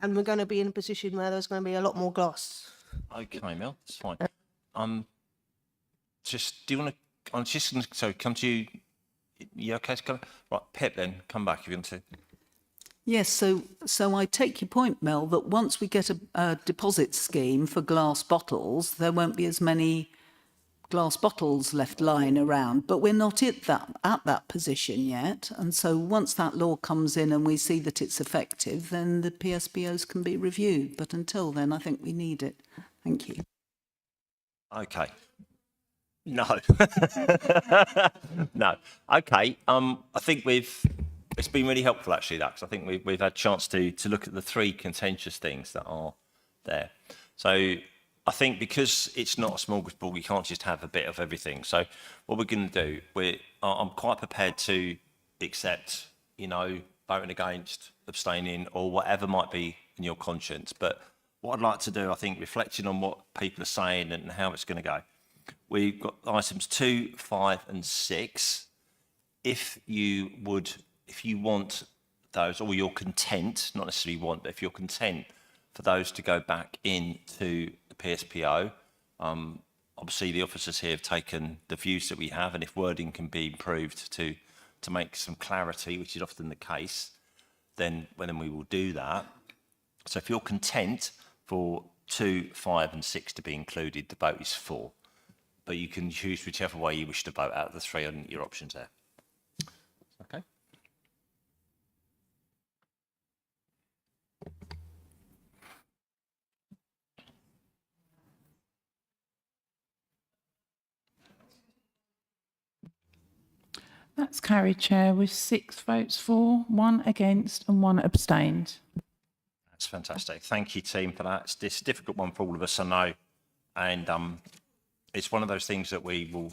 And we're going to be in a position where there's going to be a lot more glass. Okay, Mel, that's fine. Do you want to? I'm just going to come to you. You okay to come? Right, Pip. Then come back if you want to. Yes, so I take your point, Mel, that once we get a deposit scheme for glass bottles, there won't be as many glass bottles left lying around. But we're not at that position yet. And so once that law comes in and we see that it's effective, then the PSBOs can be reviewed. But until then, I think we need it. Thank you. Okay. No. No. Okay. I think it's been really helpful actually, that, 'cause I think we've had a chance to look at the three contentious things that are there. So I think because it's not a smorgasbord, we can't just have a bit of everything. So what we're going to do, I'm quite prepared to accept, voting against, abstaining, or whatever might be in your conscience. But what I'd like to do, I think, reflecting on what people are saying and how it's going to go, we've got items 2, 5, and 6. If you want those, or you're content, not necessarily want, but if you're content for those to go back into the PSPO, obviously the officers here have taken the views that we have, and if wording can be improved to make some clarity, which is often the case, then we will do that. So if you're content for 2, 5, and 6 to be included, the vote is for. But you can choose whichever way you wish to vote out of the three on your options there. Okay. That's carried, Chair, with 6 votes for, 1 against and 1 abstained. That's fantastic. Thank you, team, for that. It's a difficult one for all of us, I know. And it's one of those things that we will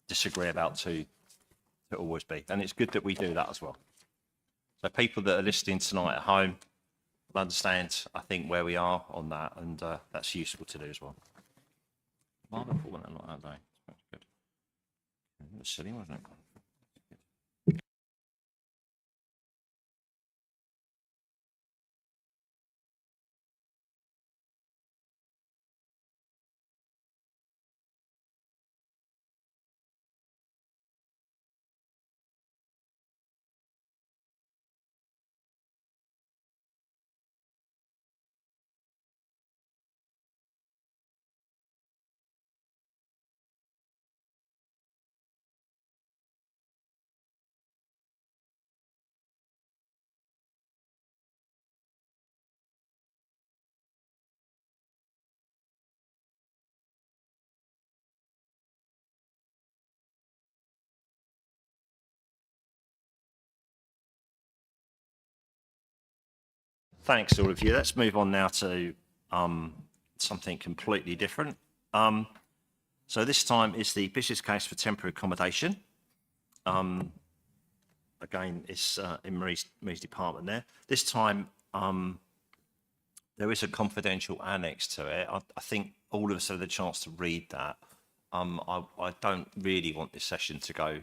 disagree about to always be. And it's good that we do that as well. So people that are listening tonight at home will understand, I think, where we are on that. And that's useful to do as well. Rather cool when they're not out there. That's good. It was silly, wasn't it? Thanks, all of you. Let's move on now to something completely different. So this time is the business case for temporary accommodation. Again, it's in Marie's department there. This time, there is a confidential annex to it. I think all of us had the chance to read that. I don't really want this session to go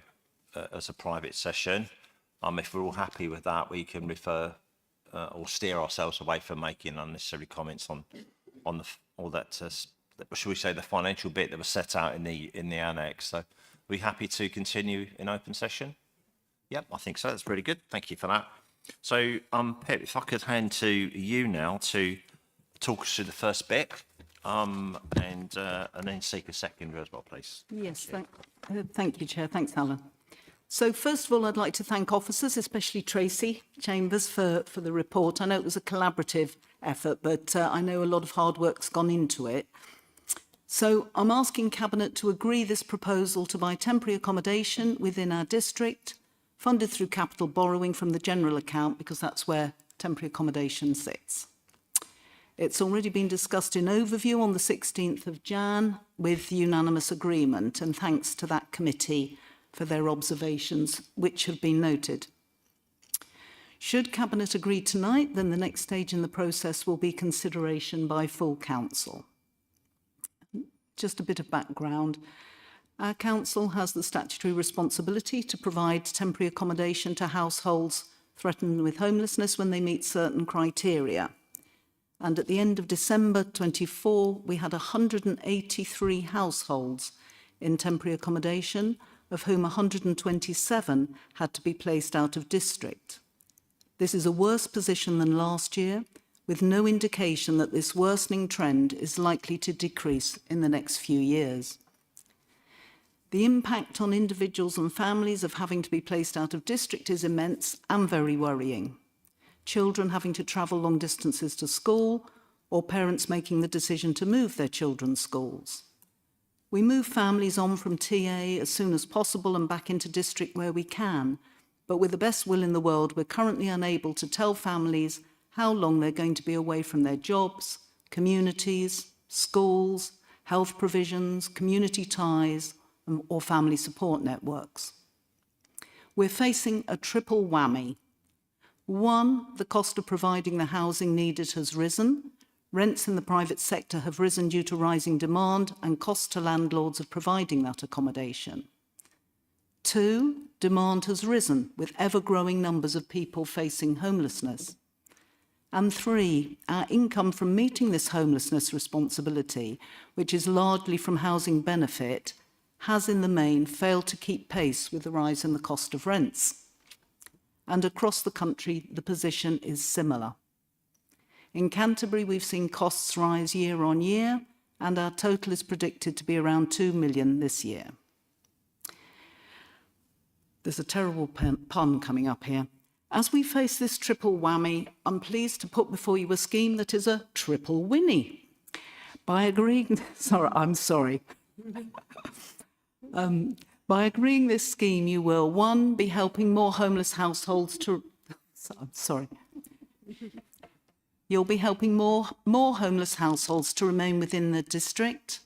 as a private session. If we're all happy with that, we can refer or steer ourselves away from making unnecessary comments on all that. Should we say the financial bit that was set out in the annex? So, are we happy to continue in open session? Yep, I think so. That's really good. Thank you for that. So, Pip, if I could hand to you now to talk us through the first bit, and then seek a second as well, please. Yes, thank you, Chair. Thanks, Alan. So first of all, I'd like to thank officers, especially Tracy Chambers, for the report. I know it was a collaborative effort, but I know a lot of hard work's gone into it. So I'm asking Cabinet to agree this proposal to buy temporary accommodation within our district, funded through capital borrowing from the general account, because that's where temporary accommodation sits. It's already been discussed in overview on the 16th of Jan with unanimous agreement, and thanks to that committee for their observations, which have been noted. Should Cabinet agree tonight, then the next stage in the process will be consideration by full council. Just a bit of background. Our council has the statutory responsibility to provide temporary accommodation to households threatened with homelessness when they meet certain criteria. And at the end of December 24, we had 183 households in temporary accommodation, of whom 127 had to be placed out of district. This is a worse position than last year, with no indication that this worsening trend is likely to decrease in the next few years. The impact on individuals and families of having to be placed out of district is immense and very worrying. Children having to travel long distances to school, or parents making the decision to move their children's schools. We move families on from TA as soon as possible and back into district where we can, but with the best will in the world, we're currently unable to tell families how long they're going to be away from their jobs, communities, schools, health provisions, community ties, or family support networks. We're facing a triple whammy. One, the cost of providing the housing needed has risen. Rents in the private sector have risen due to rising demand and costs to landlords of providing that accommodation. Two, demand has risen with ever-growing numbers of people facing homelessness. And three, our income from meeting this homelessness responsibility, which is largely from housing benefit, has in the main failed to keep pace with the rise in the cost of rents. And across the country, the position is similar. In Canterbury, we've seen costs rise year on year, and our total is predicted to be around 2 million this year. There's a terrible pun coming up here. As we face this triple whammy, I'm pleased to put before you a scheme that is a triple whinny. By agreeing, by agreeing this scheme, you will, one, be helping more homeless households to, You'll be helping more homeless households to remain within the district,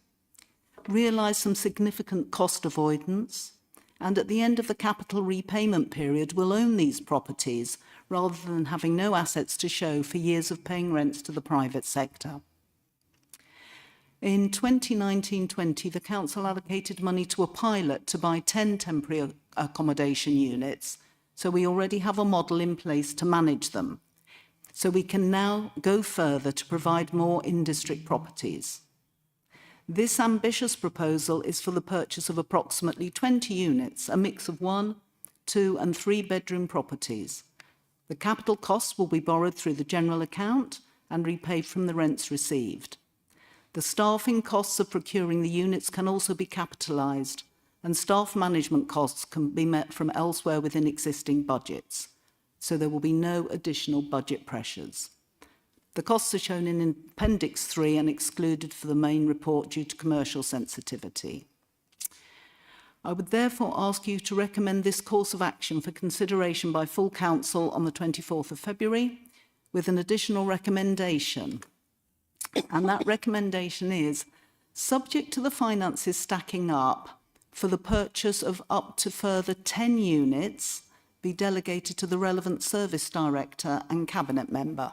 realise some significant cost avoidance, and at the end of the capital repayment period will own these properties rather than having no assets to show for years of paying rents to the private sector. In 2019-20, the council allocated money to a pilot to buy 10 temporary accommodation units, so we already have a model in place to manage them. So we can now go further to provide more in-district properties. This ambitious proposal is for the purchase of approximately 20 units, a mix of 1, 2 and 3 bedroom properties. The capital costs will be borrowed through the general account and repaid from the rents received. The staffing costs of procuring the units can also be capitalised, and staff management costs can be met from elsewhere within existing budgets. So there will be no additional budget pressures. The costs are shown in Appendix 3 and excluded for the main report due to commercial sensitivity. I would therefore ask you to recommend this course of action for consideration by full council on the 24th of February with an additional recommendation. And that recommendation is, subject to the finances stacking up, for the purchase of up to further 10 units be delegated to the relevant service director and cabinet member.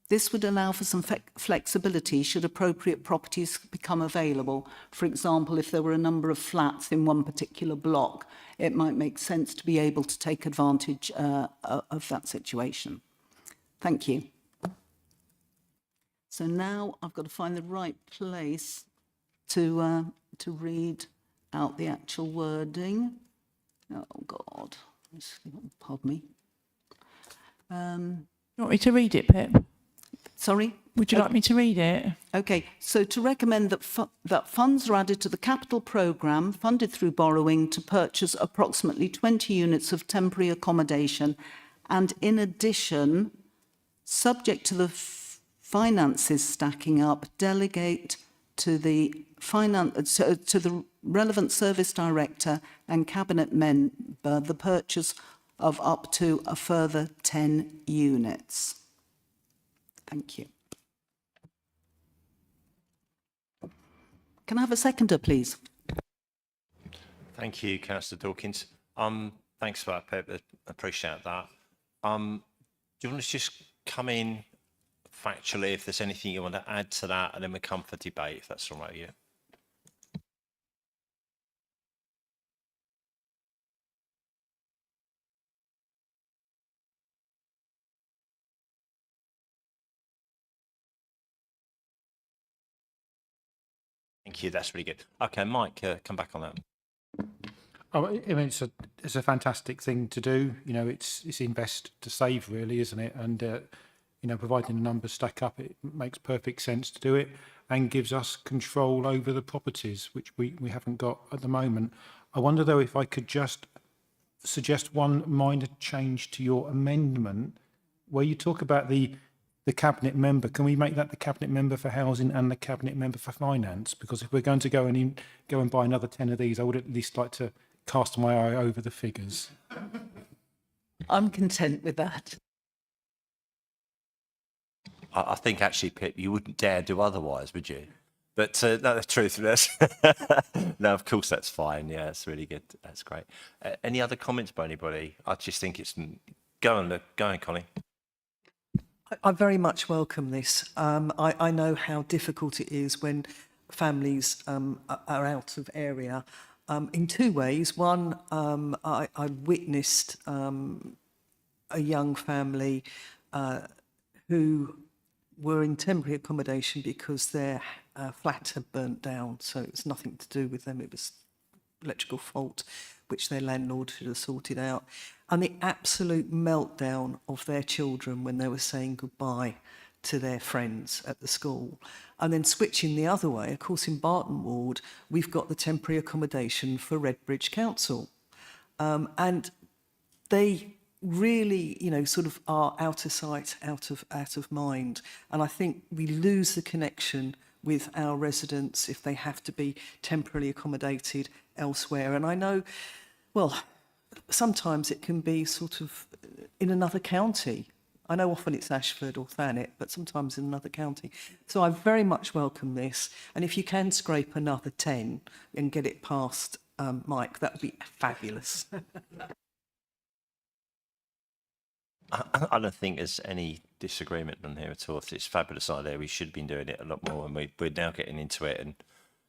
This would allow for some flexibility should appropriate properties become available. For example, if there were a number of flats in one particular block, it might make sense to be able to take advantage of that situation. Thank you. So now I've got to find the right place to read out the actual wording. Oh, God. Pardon me. You want me to read it, Pip? Sorry? Would you like me to read it? Okay, so to recommend that funds are added to the capital programme funded through borrowing to purchase approximately 20 units of temporary accommodation, and in addition, subject to the finances stacking up, delegate to the relevant service director and cabinet member the purchase of up to a further 10 units. Thank you. Can I have a seconder, please? Thank you, Councillor Dawkins. Thanks for that, Pip. I appreciate that. Do you want to just come in factually if there's anything you want to add to that, and then we come for debate, if that's all right with you? Thank you. That's really good. Okay, Mike, come back on that. Oh, I mean, it's a fantastic thing to do. You know, it's invest to save, really, isn't it? And you know, providing the numbers stack up, it makes perfect sense to do it, and gives us control over the properties, which we haven't got at the moment. I wonder though if I could just suggest one minor change to your amendment, where you talk about the cabinet member. Can we make that the cabinet member for housing and the cabinet member for finance? Because if we're going to go and buy another 10 of these, I would at least like to cast my eye over the figures. I'm content with that. I think actually, Pip, you wouldn't dare do otherwise, would you? But no, the truth is, no, of course that's fine. Yeah, it's really good. That's great. Any other comments by anybody? I just think it's go on, Connie. I very much welcome this. I know how difficult it is when families are out of area in two ways. One, I witnessed a young family who were in temporary accommodation because their flat had burnt down. So it was nothing to do with them. It was electrical fault, which their landlord should have sorted out. And the absolute meltdown of their children when they were saying goodbye to their friends at the school. And then switching the other way, of course, in Barton Ward, we've got the temporary accommodation for Redbridge Council. And they really, you know, sort of are out of sight, out of mind. And I think we lose the connection with our residents if they have to be temporarily accommodated elsewhere. And I know, well, sometimes it can be sort of in another county. I know often it's Ashford or Thanet, but sometimes in another county. So I very much welcome this. And if you can scrape another 10 and get it past Mike, that would be fabulous. I don't think there's any disagreement on here at all. It's a fabulous idea. We should have been doing it a lot more, and we're now getting into it and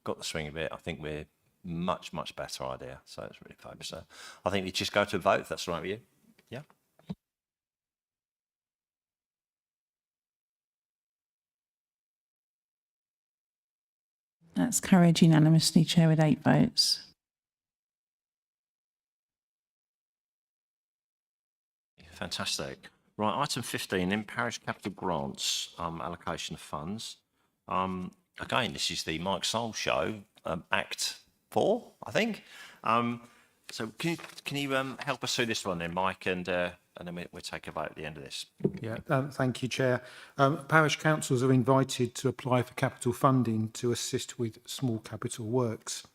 got the swing of it. I think we're much better idea. So it's really fabulous. So I think we just go to a vote, if that's all right with you. Yeah. That's carried unanimously, Chair, with 8 votes. Fantastic. Right, item 15, in parish capital grants, allocation of funds. Again, this is the Mike Soul show, Act 4, I think. So can you help us through this one then, Mike, and then we'll take a vote at the end of this. Yeah, thank you, Chair. Parish councils are invited to apply for capital funding to assist with small capital works.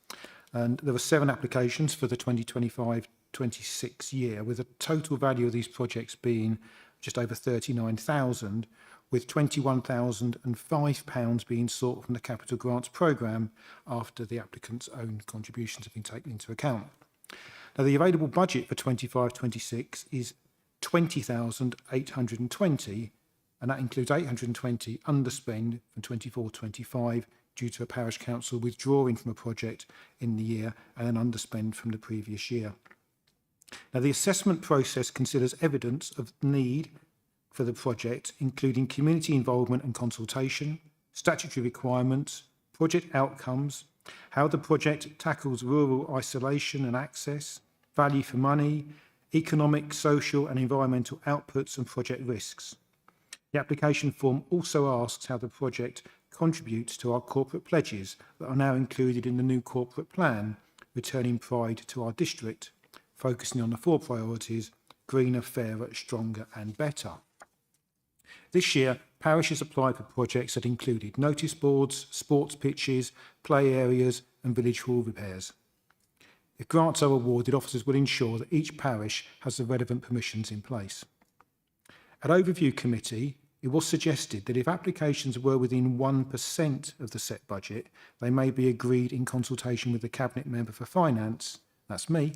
And there were 7 applications for the 2025-26 year, with a total value of these projects being just over 39,000, with £21,005 being sought from the Capital Grants Programme after the applicant's own contributions have been taken into account. Now, the available budget for 25-26 is 20,820, and that includes 820 underspend from 24-25 due to a parish council withdrawing from a project in the year and an underspend from the previous year. Now, the assessment process considers evidence of need for the project, including community involvement and consultation, statutory requirements, project outcomes, how the project tackles rural isolation and access, value for money, economic, social and environmental outputs and project risks. The application form also asks how the project contributes to our corporate pledges that are now included in the new corporate plan, returning pride to our district, focusing on the 4 priorities: greener, fairer, stronger and better. This year, parishes applied for projects that included notice boards, sports pitches, play areas and village hall repairs. If grants are awarded, officers will ensure that each parish has the relevant permissions in place. At Overview Committee, it was suggested that if applications were within 1% of the set budget, they may be agreed in consultation with the Cabinet Member for Finance, that's me,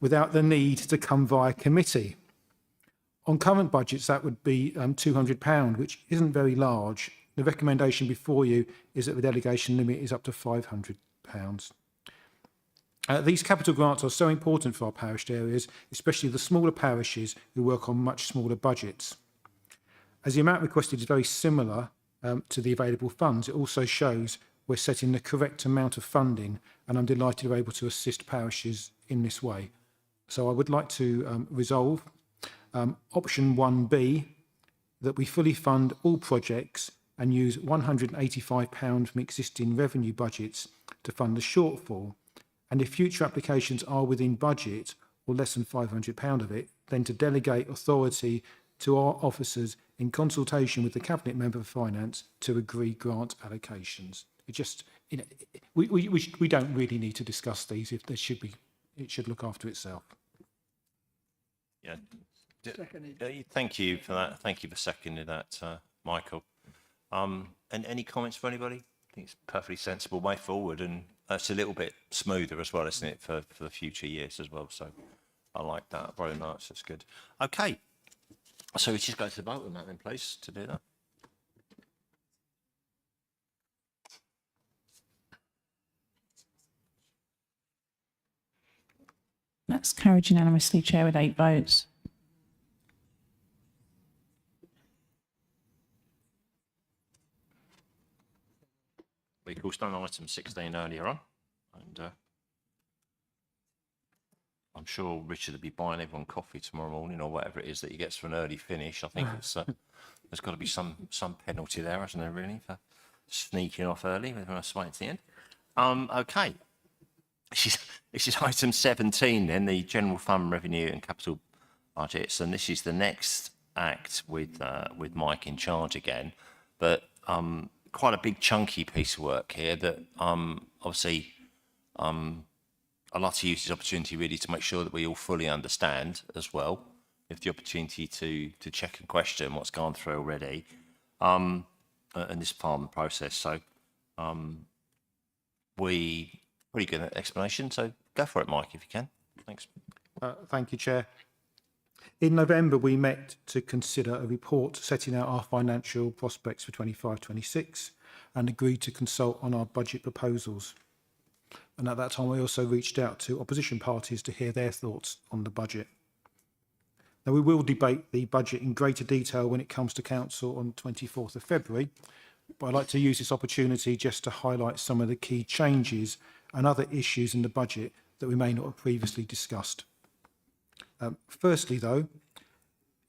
without the need to come via committee. On current budgets, that would be £200, which isn't very large. The recommendation before you is that the delegation limit is up to £500. These capital grants are so important for our parish areas, especially the smaller parishes who work on much smaller budgets. As the amount requested is very similar to the available funds, it also shows we're setting the correct amount of funding, and I'm delighted we're able to assist parishes in this way. So I would like to resolve option 1B, that we fully fund all projects and use £185 from existing revenue budgets to fund the shortfall. And if future applications are within budget or less than £500 of it, then to delegate authority to our officers in consultation with the Cabinet Member for Finance to agree grant allocations. It just, you know, we don't really need to discuss these. If there should be, it should look after itself. Yeah. Thank you for that. Thank you for seconding that, Michael. And any comments for anybody? I think it's a perfectly sensible way forward, and it's a little bit smoother as well, isn't it, for the future years as well. So I like that very much. That's good. Okay. So we just go to the vote on that then, please, to do that. That's carried unanimously, Chair, with 8 votes. We called on item 16 earlier on, and I'm sure Richard will be buying everyone coffee tomorrow morning or whatever it is that he gets for an early finish. I think it's, there's got to be some penalty there, hasn't there, really, for sneaking off early when I wait to the end. Okay. This is item 17 then, the General Fund Revenue and Capital Budgets, and this is the next act with Mike in charge again, but quite a big chunky piece of work here that obviously I'd like to use this opportunity really to make sure that we all fully understand as well, with the opportunity to check and question what's gone through already in this part of the process. So we pretty good explanation, so go for it, Mike, if you can. Thanks. Thank you, Chair. In November, we met to consider a report setting out our financial prospects for 25-26 and agreed to consult on our budget proposals. And at that time, we also reached out to opposition parties to hear their thoughts on the budget. Now, we will debate the budget in greater detail when it comes to Council on 24th of February, but I'd like to use this opportunity just to highlight some of the key changes and other issues in the budget that we may not have previously discussed. Firstly, though,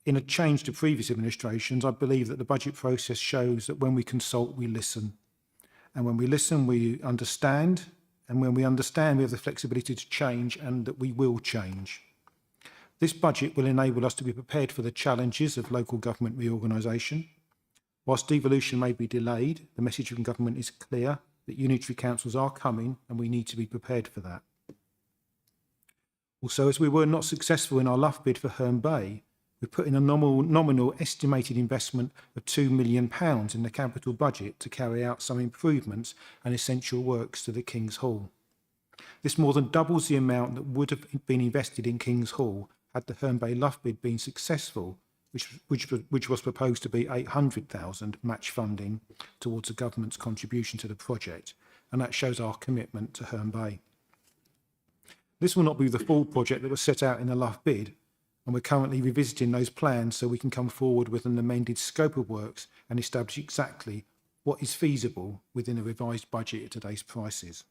in a change to previous administrations, I believe that the budget process shows that when we consult, we listen. And when we listen, we understand. And when we understand, we have the flexibility to change, and that we will change. This budget will enable us to be prepared for the challenges of local government reorganisation. Whilst devolution may be delayed, the message from government is clear that unitary councils are coming, and we need to be prepared for that. Also, as we were not successful in our Luff bid for Herne Bay, we put in a nominal estimated investment of £2 million in the capital budget to carry out some improvements and essential works to the King's Hall. This more than doubles the amount that would have been invested in King's Hall had the Herne Bay Luff bid been successful, which was proposed to be £800,000 match funding towards the government's contribution to the project, and that shows our commitment to Herne Bay. This will not be the full project that was set out in the Luff bid, and we're currently revisiting those plans so we can come forward with an amended scope of works and establish exactly what is feasible within a revised budget at today's prices.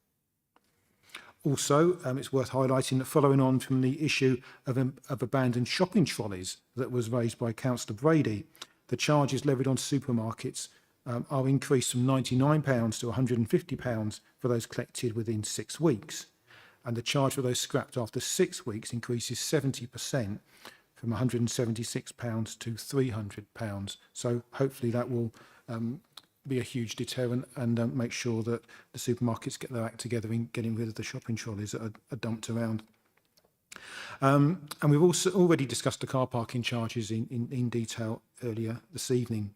Also, it's worth highlighting that following on from the issue of abandoned shopping trolleys that was raised by Councillor Brady, the charges levied on supermarkets are increased from £99 to £150 for those collected within 6 weeks. And the charge for those scrapped after 6 weeks increases 70% from £176 to £300. So hopefully that will be a huge deterrent and make sure that the supermarkets get their act together in getting rid of the shopping trolleys that are dumped around. And we've also already discussed the car parking charges in detail earlier this evening.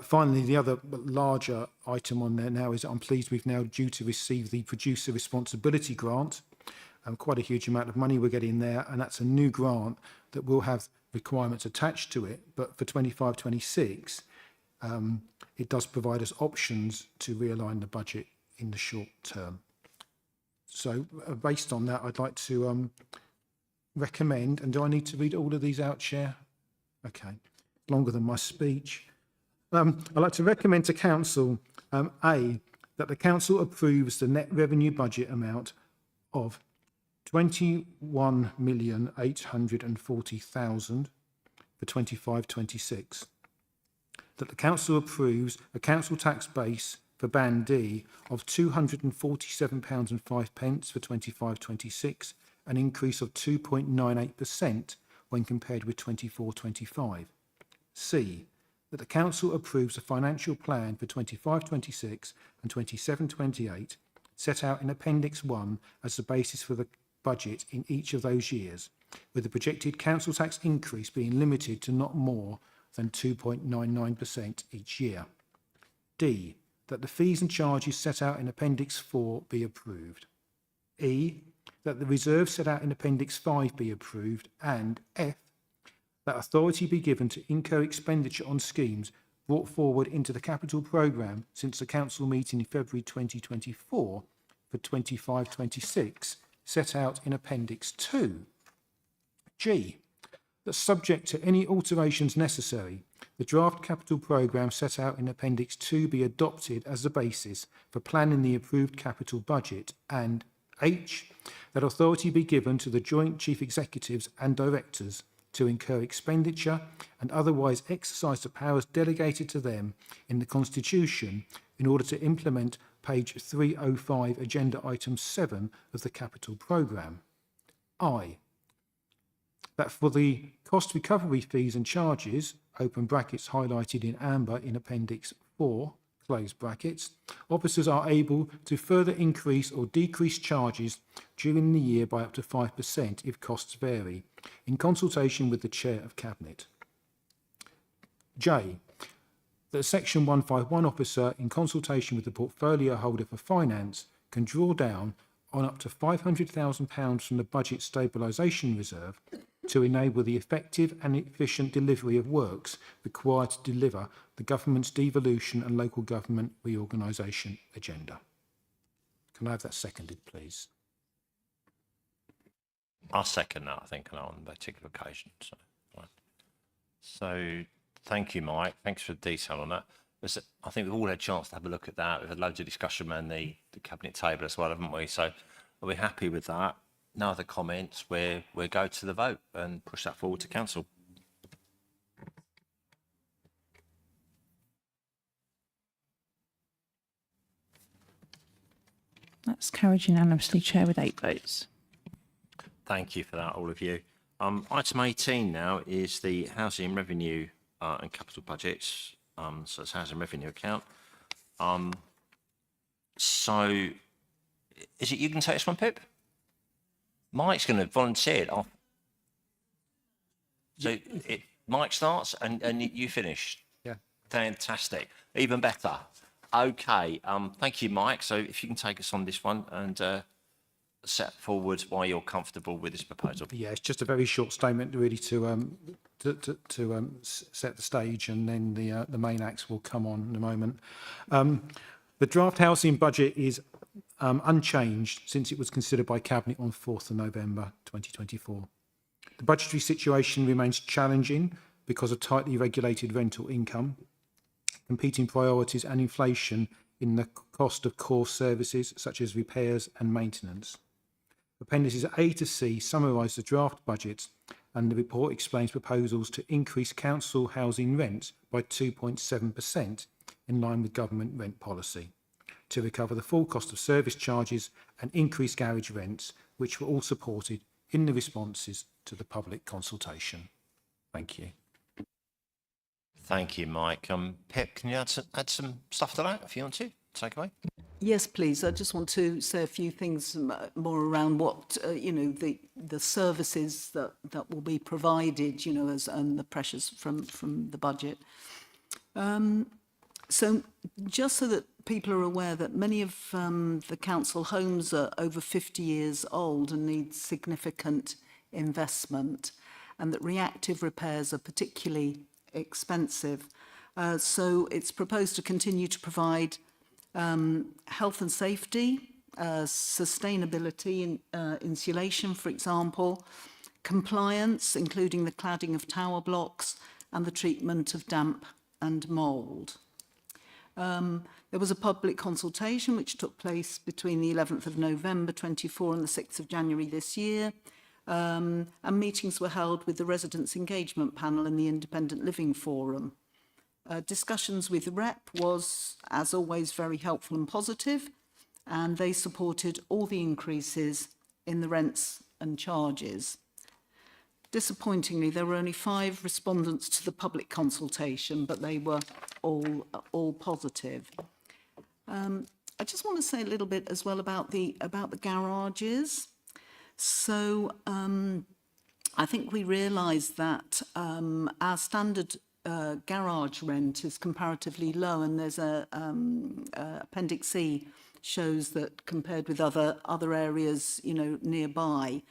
Finally, the other larger item on there now is I'm pleased we've now due to receive the producer responsibility grant. Quite a huge amount of money we're getting there, and that's a new grant that will have requirements attached to it. But for 25-26, it does provide us options to realign the budget in the short term. So based on that, I'd like to recommend, and do I need to read all of these out, Chair? Okay, longer than my speech. I'd like to recommend to Council, A, that the Council approves the net revenue budget amount of 21,840,000 for 25-26. That the Council approves a council tax base for Band D of £247.05 for 25-26, an increase of 2.98% when compared with 24-25. C, that the Council approves a financial plan for 25-26 and 27-28 set out in Appendix 1 as the basis for the budget in each of those years, with the projected council tax increase being limited to not more than 2.99% each year. D, that the fees and charges set out in Appendix 4 be approved. E, that the reserve set out in Appendix 5 be approved, and F, that authority be given to incur expenditure on schemes brought forward into the capital programme since the council meeting in February 2024 for 25-26, set out in Appendix 2. G, that subject to any alterations necessary, the draft capital programme set out in Appendix 2 be adopted as the basis for planning the approved capital budget, and H, that authority be given to the Joint Chief Executives and Directors to incur expenditure and otherwise exercise the powers delegated to them in the Constitution in order to implement page 305, Agenda Item 7 of the capital programme. I, that for the cost recovery fees and charges, open brackets highlighted in amber in Appendix 4, close brackets, officers are able to further increase or decrease charges during the year by up to 5% if costs vary, in consultation with the Chair of Cabinet. J, that a Section 151 officer, in consultation with the portfolio holder for finance, can draw down on up to £500,000 from the Budget Stabilisation Reserve to enable the effective and efficient delivery of works required to deliver the government's devolution and local government reorganisation agenda. Can I have that seconded, please? I'll second that, I think, on that particular occasion. So thank you, Mike. Thanks for the detail on that. I think we've all had a chance to have a look at that. We've had loads of discussion around the cabinet table as well, haven't we? So are we happy with that? No other comments? We'll go to the vote and push that forward to council. That's carried unanimously, Chair, with 8 votes. Thank you for that, all of you. Item 18 now is the housing revenue and capital budgets. So it's housing revenue account. So is it you can take this one, Pip? Mike's going to volunteer it off. So Mike starts and you finish. Yeah. Fantastic. Even better. Okay. Thank you, Mike. So if you can take us on this one and set forward why you're comfortable with this proposal. Yeah, it's just a very short statement, really, to set the stage, and then the main acts will come on in a moment. The draft housing budget is unchanged since it was considered by Cabinet on 4th of November 2024. The budgetary situation remains challenging because of tightly regulated rental income, competing priorities and inflation in the cost of core services such as repairs and maintenance. Appendices A to C summarise the draft budget, and the report explains proposals to increase council housing rents by 2.7% in line with government rent policy, to recover the full cost of service charges and increase garage rents, which were all supported in the responses to the public consultation. Thank you. Thank you, Mike. Pip, can you add some stuff to that if you want to? Take away. Yes, please. I just want to say a few things more around what, the services that will be provided, and the pressures from the budget. So just so that people are aware that many of the council homes are over 50 years old and need significant investment, and that reactive repairs are particularly expensive. So it's proposed to continue to provide health and safety, sustainability, insulation, for example, compliance, including the cladding of tower blocks and the treatment of damp and mould. There was a public consultation which took place between the 11th of November 24 and the 6th of January this year, and meetings were held with the Residents' Engagement Panel and the Independent Living Forum. Discussions with the REP was, as always, very helpful and positive, and they supported all the increases in the rents and charges. Disappointingly, there were only 5 respondents to the public consultation, but they were all positive. I just want to say a little bit as well about the garages. So I think we realise that our standard garage rent is comparatively low, and there's Appendix C shows that compared with other areas, nearby.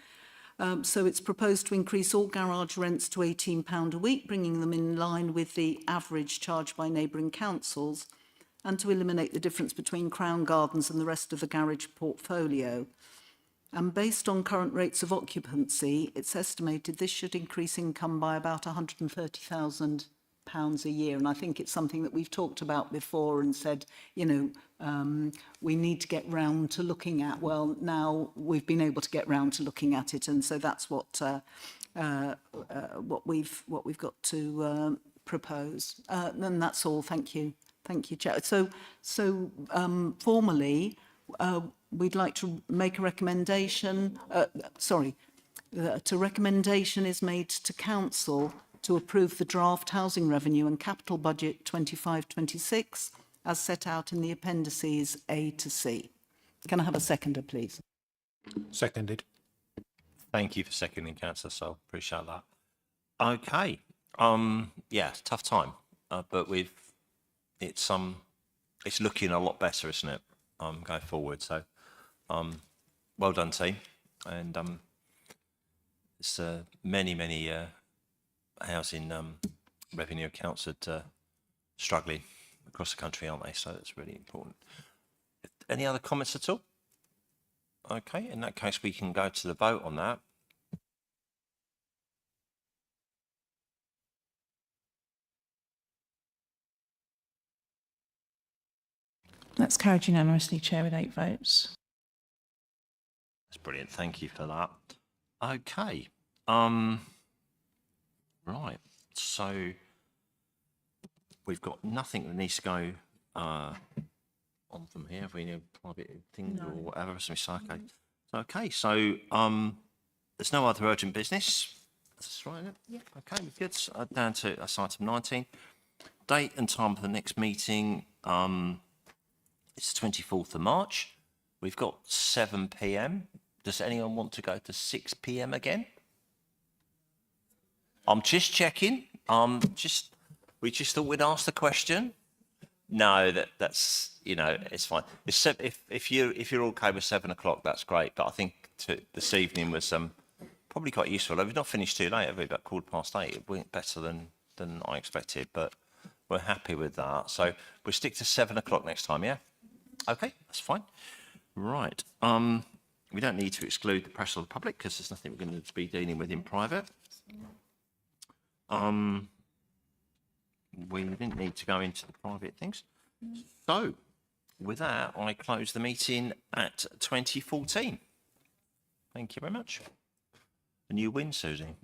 So it's proposed to increase all garage rents to £18 a week, bringing them in line with the average charged by neighbouring councils, and to eliminate the difference between Crown Gardens and the rest of the garage portfolio. And based on current rates of occupancy, it's estimated this should increase income by about £130,000 a year. And I think it's something that we've talked about before and said, we need to get round to looking at. Well, now we've been able to get round to looking at it, and so that's what we've got to propose. And that's all. Thank you, Chair. So formally, we'd like to make a recommendation. Recommendation is made to Council to approve the draft Housing Revenue and Capital Budget 25-26 as set out in the appendices A to C. Can I have a seconder, please? Seconded. Thank you for seconding, Councillor Sol. Appreciate that. Okay. Yeah, tough time, but it's looking a lot better, isn't it? Going forward. So, well done, team. And it's many housing revenue accounts that struggling across the country, aren't they? So that's really important. Any other comments at all? Okay, in that case, we can go to the vote on that. That's carried unanimously, Chair, with 8 votes. That's brilliant. Thank you for that. Okay. Right. So we've got nothing that needs to go on from here. Have we any private things or whatever? So okay. Okay. So there's no other urgent business. That's right, isn't it? Yeah. Okay. Good. Down to item 19. Date and time for the next meeting. It's the 24th of March. We've got 7 p.m. Does anyone want to go to 6 p.m. again? I'm just checking. We just thought we'd ask the question. No, that's it's fine. If you're okay with 7 o'clock, that's great. But I think this evening was probably quite useful. We've not finished too late, have we? About 8:15. It went better than I expected, but we're happy with that. So we'll stick to 7 o'clock next time. Yeah. Okay, that's fine. Right. We don't need to exclude the press or the public because there's nothing we're going to be dealing with in private. We didn't need to go into the private things. So, with that, I close the meeting at 2014. Thank you very much. And you win, Susie.